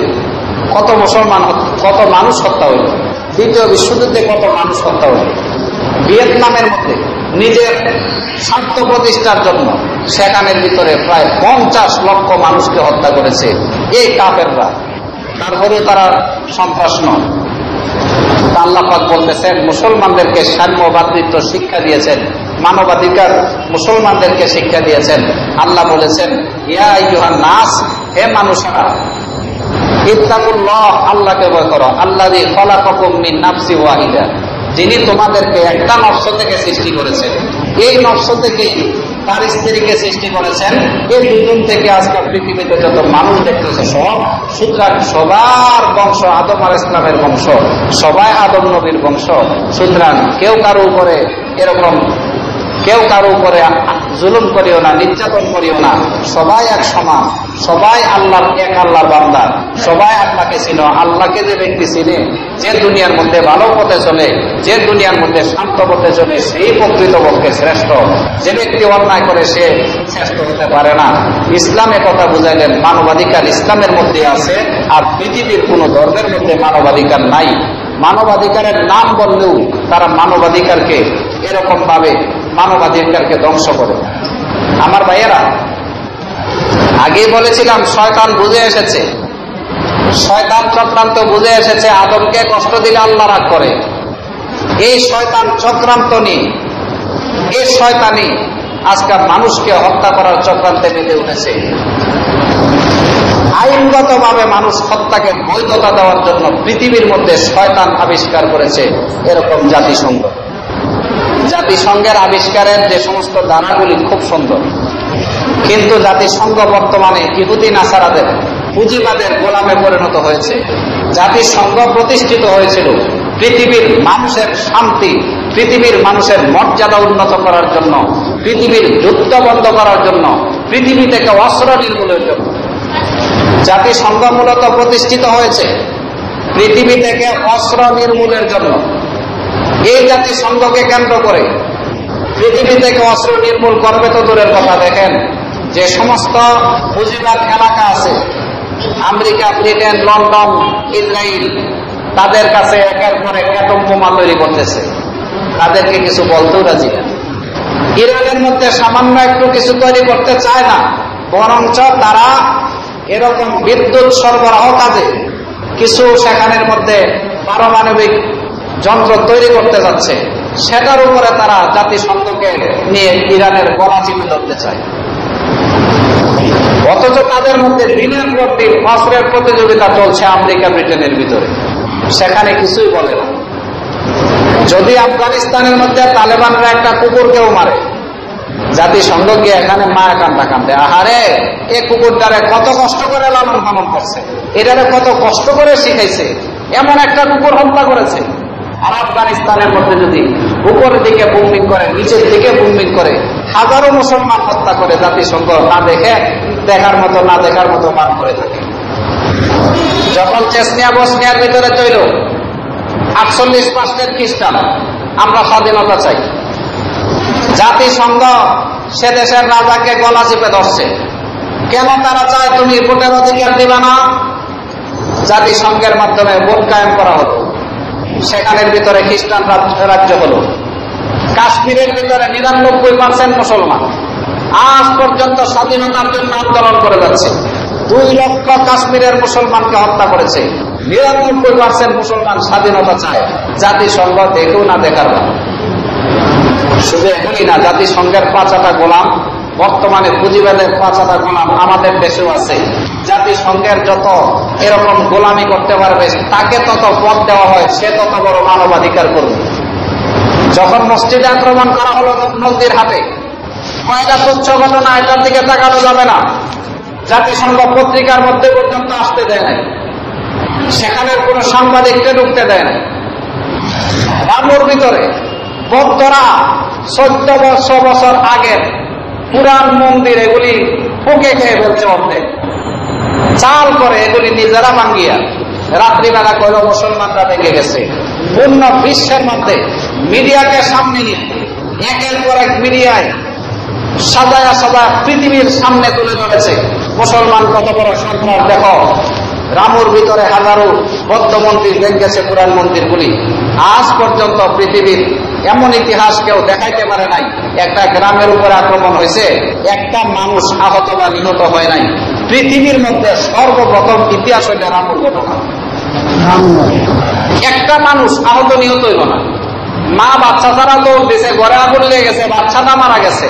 কত মানুষ হত্যা হইল, দ্বিতীয় বিশ্বযুদ্ধে কত মানুষ হত্যা হইল। ভিয়েতনামের মধ্যে নিজের স্বার্থ প্রতিষ্ঠার জন্য সেখানের ভিতরে প্রায় 50 লক্ষ মানুষকে হত্যা করেছে এই কাফেররা। তারপরে তারা সন্ত্রাস নয়। আল্লাহ পাক বলতেছেন, মুসলমানদেরকে সাম্যবাদিত্ব শিক্ষা দিয়েছেন, মানবাধিকার মুসলমানদেরকে শিক্ষা দিয়েছেন। আল্লাহ বলেছেন, ইয়া আইয়ুহান নাস, হে মানুষেরা, ইত্তাকুল্লাহ, আল্লাহকে ভয় করো, আল্লাযী খলাকাকুম মিন নাফসিন ওয়াহিদা, যিনি তোমাদেরকে একটা নফস থেকে সৃষ্টি করেছেন। এই নফস থেকে তার স্ত্রীকে সৃষ্টি করেছেন। এই দুজন থেকে আজকে পৃথিবীতে যত মানুষ দেখতেছে সব, সুতরাং সবার বংশ আদম আলাইহিস সালামের বংশ, সবাই আদম নবীর বংশ। সুতরাং কেউ কারো উপরে এরকম কেউ কারো উপরে জুলুম করিও না, নির্যাতন করিও না। সবাই এক সমান, সবাই আল্লাহর এক আল্লাহর বান্দা, সবাই আল্লাহকে চিনো। আল্লাহকে যে ব্যক্তি চিনে, যে দুনিয়ার মধ্যে ভালো পথে চলে, যে দুনিয়ার মধ্যে শান্ত পথে চলে, সেই প্রকৃতপক্ষে শ্রেষ্ঠ। যে ব্যক্তি অন্যায় করে সে শ্রেষ্ঠ হতে পারে না। ইসলামে কথা বুঝাইলেন মানবাধিকার ইসলামের মধ্যে আছে, আর পৃথিবীর কোন ধর্মের মধ্যে মানবাধিকার নাই। মানবাধিকারের নাম বললেও তারা মানবাধিকারকে এরকম ভাবে মানবাধিকারকে ধ্বংস করে। আমার ভাইয়েরা, আগেই বলেছিলাম শয়তান বুঝে এসেছে, শয়তান চক্রান্ত বুঝে এসেছে। আদমকে কষ্ট দিলে আল্লাহ রাগ করে। এই শয়তান চক্রান্ত নিয়ে, এই শয়তানি আজকাল মানুষকে হত্যা করার চক্রান্তে মেতে উঠেছে। আইনগতভাবে মানুষ হত্যাকে বৈধতা দেওয়ার জন্য পৃথিবীর মধ্যে শয়তান আবিষ্কার করেছে এরকম জাতিসংঘ। জাতিসংঘের আবিষ্কারের যে সমস্ত ধারাগুলি খুব সুন্দর, কিন্তু জাতিসংঘ বর্তমানে ইহুদি নাসারাদের পুঁজিবাদের গোলামে পরিণত হয়েছে। জাতিসংঘ প্রতিষ্ঠিত হয়েছিল পৃথিবীর মানুষের শান্তি, পৃথিবীর মানুষের মর্যাদা উন্নত করার জন্য, পৃথিবীর যুদ্ধ বন্ধ করার জন্য, পৃথিবী থেকে অস্ত্র নির্মূলের জন্য। জাতিসংঘ মূলত প্রতিষ্ঠিত হয়েছে পৃথিবী থেকে অস্ত্র নির্মূলের জন্য। এই জাতিসংঘকে কেন্দ্র করে পৃথিবী থেকে অস্ত্র নির্মূল করবে তো দূরের কথা, দেখেন যে সমস্ত পুঁজিবাদ এলাকা আছে, আমেরিকা, ব্রিটেন, লন্ডন, ইসরায়েল, তাদের কাছে একের পর এক অ্যাটম বোমা তৈরি করতেছে। তাদেরকে কিছু বলতেও রাজি না। ইরানের মধ্যে সামান্য একটু কিছু তৈরি করতে চায় না, বরঞ্চ তারা এরকম বিদ্যুৎ সরবরাহ কাজে কিছু সেখানের মধ্যে পারমাণবিক যন্ত্র তৈরি করতে যাচ্ছে। সেটার উপরে তারা জাতিসংঘকে নিয়ে ইরানের গলা চিপে ধরতে চায়। অথচ তাদের মধ্যে দিনের পর দিন অস্ত্রের প্রতিযোগিতা চলছে আমেরিকা, ব্রিটেনের ভিতরে। সেখানে কিছুই বলে না। যদি আফগানিস্তানের মধ্যে তালেবানরা একটা কুকুরকেও মারে, জাতিসংঘ গিয়ে এখানে মায়া কান্দা কান্দে, আহারে এ কুকুরটারে কত কষ্ট করে লালন পালন করছে, এটারে কত কষ্ট করে শিখাইছে, এমন একটা কুকুর হত্যা করেছে। আর আফগানিস্তানের মধ্যে যদি উপরের দিকে বুমিং করে, নিচের দিকে বুমিং করে, হাজারো মুসলমান হত্যা করে, জাতিসংঘ না দেখে, দেখার মতো না দেখার মতো মান করে থাকে। যখন চেসনিয়া বসনিয়ার ভিতরে তৈল 48% খ্রিস্টান, আমরা স্বাধীনতা চাই, জাতিসংঘ সে দেশের রাজাকে গলা চেপে ধরছে। কেন তারা চায় তুমি ভোটের অধিকার দিবা না? জাতিসংঘের মাধ্যমে ভোট কায়েম করা হলো, সেখানের ভিতরে খ্রিস্টান রাজ্য হলো। কাশ্মীরের ভিতরে 99% মুসলমান আজ পর্যন্ত স্বাধীনতার জন্য আন্দোলন করে যাচ্ছে। 2 লক্ষ কাশ্মীরের মুসলমানকে হত্যা করেছে। 99% মুসলমান স্বাধীনতা চায়। জাতিসংঘ দেখেও না দেখার না। শুধু এখনই না, জাতিসংঘের 5টা গোলাম, বর্তমানে পুঁজিবাদের 5টা গোলাম আমাদের দেশেও আছে। জাতিসংঘের যত এরকম গোলামি করতে পারবে তাকে তত পদ দেওয়া হয়, সে তত বড় মানবাধিকার করবে। যখন মসজিদে আক্রমণ করা হলো নদীর হাতে, কয়টা তুচ্ছ ঘটনা, এটার দিকে তাকানো যাবে না। জাতিসংঘ পত্রিকার মধ্যে পর্যন্ত আসতে দেয় নাই, সেখানের কোন সাংবাদিককে ঢুকতে দেয় নাই। রামুর ভিতরে বৌদ্ধরা 1400 বছর আগের পুরান মন্দির এগুলি ফুকে খেয়ে ফেলছে, অর্ধেক চাল করে এগুলি নিজেরা ভাঙ্গিয়া রাত্রিবেলা কইল মুসলমানরা দেখে গেছে। পূর্ণ বিশ্বের মধ্যে মিডিয়াকে সামনে নিয়ে একের পর এক মিডিয়ায় সাজায়া সাজা পৃথিবীর সামনে তুলে ধরেছে মুসলমান কত বড় সন্ত্রাস। দেখো, রামুর ভিতরে হাজারো বৌদ্ধ মন্দির ভেঙেছে, পুরান মন্দিরগুলি। আজ পর্যন্ত পৃথিবীর এমন ইতিহাস কেউ দেখাইতে পারে নাই একটা গ্রামের উপরে আক্রমণ হয়েছে, একটা মানুষ আহত বা নিহত হয় নাই। পৃথিবীর মধ্যে সর্বপ্রথম ইতিহাস হইলে রামুর ঘটনা। একটা মানুষ আহত নিহত হইল না। মা বাচ্চা ছাড়া তো দিয়েছে, ঘরে আগুন লেগে গেছে, বাচ্চাটা মারা গেছে,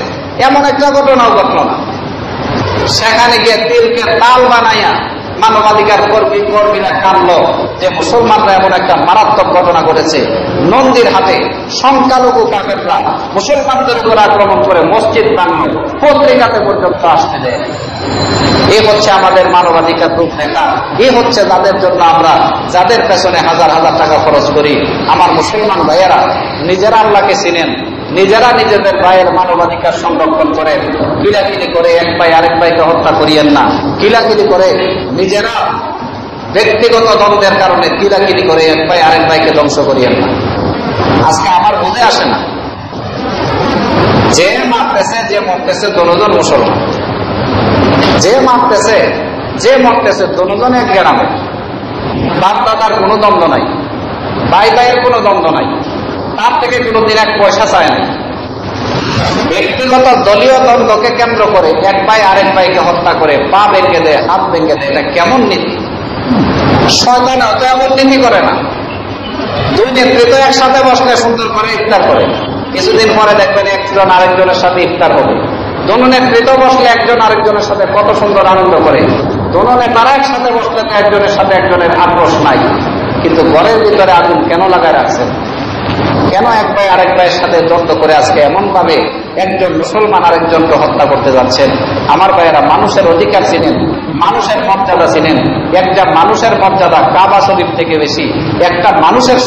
এমন একটা ঘটনাও ঘটল না। সেখানে গিয়ে তিলকে তাল বানাইয়া মানবাধিকার কর্মীরা কানলো যে মুসলমানরা এমন একটা মারাত্মক ঘটনা ঘটেছে। নন্দীর হাতে সংখ্যালঘু কাফেররা মুসলমানদের উপর আক্রমণ করে মসজিদ ভাঙল, পত্রিকাতে পর্যন্ত আসতে দেয়। এই হচ্ছে আমাদের মানবাধিকার রূপ দেখা। এই হচ্ছে তাদের জন্য আমরা যাদের পেছনে হাজার হাজার টাকা খরচ করি। আমার মুসলমান ভাইয়েরা, নিজেরা আল্লাহকে চিনেন, নিজেরা নিজেদের ভাইয়ের মানবাধিকার সংরক্ষণ করে কিলাকিলি করে এক ভাই আরেক ভাইকে হত্যা করিয়েন না। কিলাকিলি করে নিজেরা ব্যক্তিগত দ্বন্দ্বের কারণে কিলাকিলি করে এক ভাই আরেক ভাইকে ধ্বংস করিয়েন না। আজকে আমার বুঝে আসে না, যে মারতেছে যে মরতেছে দুজন মুসলমান, যে মারতেছে যে মরতেছে দুজন এক গ্রামে, বাপ দাদার কোনো দ্বন্দ্ব নাই, ভাই ভাইয়ের কোনো দ্বন্দ্ব নাই, তার থেকে কোনোদিন এক পয়সা চায় না। ব্যক্তিগত দলীয় দ্বন্দ্বকে কেন্দ্র করে এক ভাই আরেক ভাইকে হত্যা করে পা ভেঙে দেয়, হাত ভেঙে দেয়, এটা কেমন নীতি? শয়তান তো এমন নীতি করে না। দুই নেতৃত্ব একসাথে বসলে সুন্দর করে ইফতার করে, কিছুদিন পরে দেখবেন একজন আরেকজনের সাথে ইফতার হবে। দোনো নেতৃত্ব বসলে একজন আরেকজনের সাথে কত সুন্দর আনন্দ করে। দোনো নেতারা একসাথে বসলে তো একজনের সাথে একজনের আক্রোশ নাই। কিন্তু ঘরের ভিতরে আগুন কেন লাগায় রাখছেন? কেন এক ভাই আরেক ভাইয়ের সাথে দ্বন্দ্ব করে আজকে এমন ভাবে একজন মুসলমান আরেকজনকে হত্যা করতে যাচ্ছেন? আমার ভাইয়েরা, মানুষের অধিকার চিনেন, মানুষের মর্যাদা চিনেন। একটা মানুষের মর্যাদা কাবা শরীফ থেকে বেশি। একটা মানুষের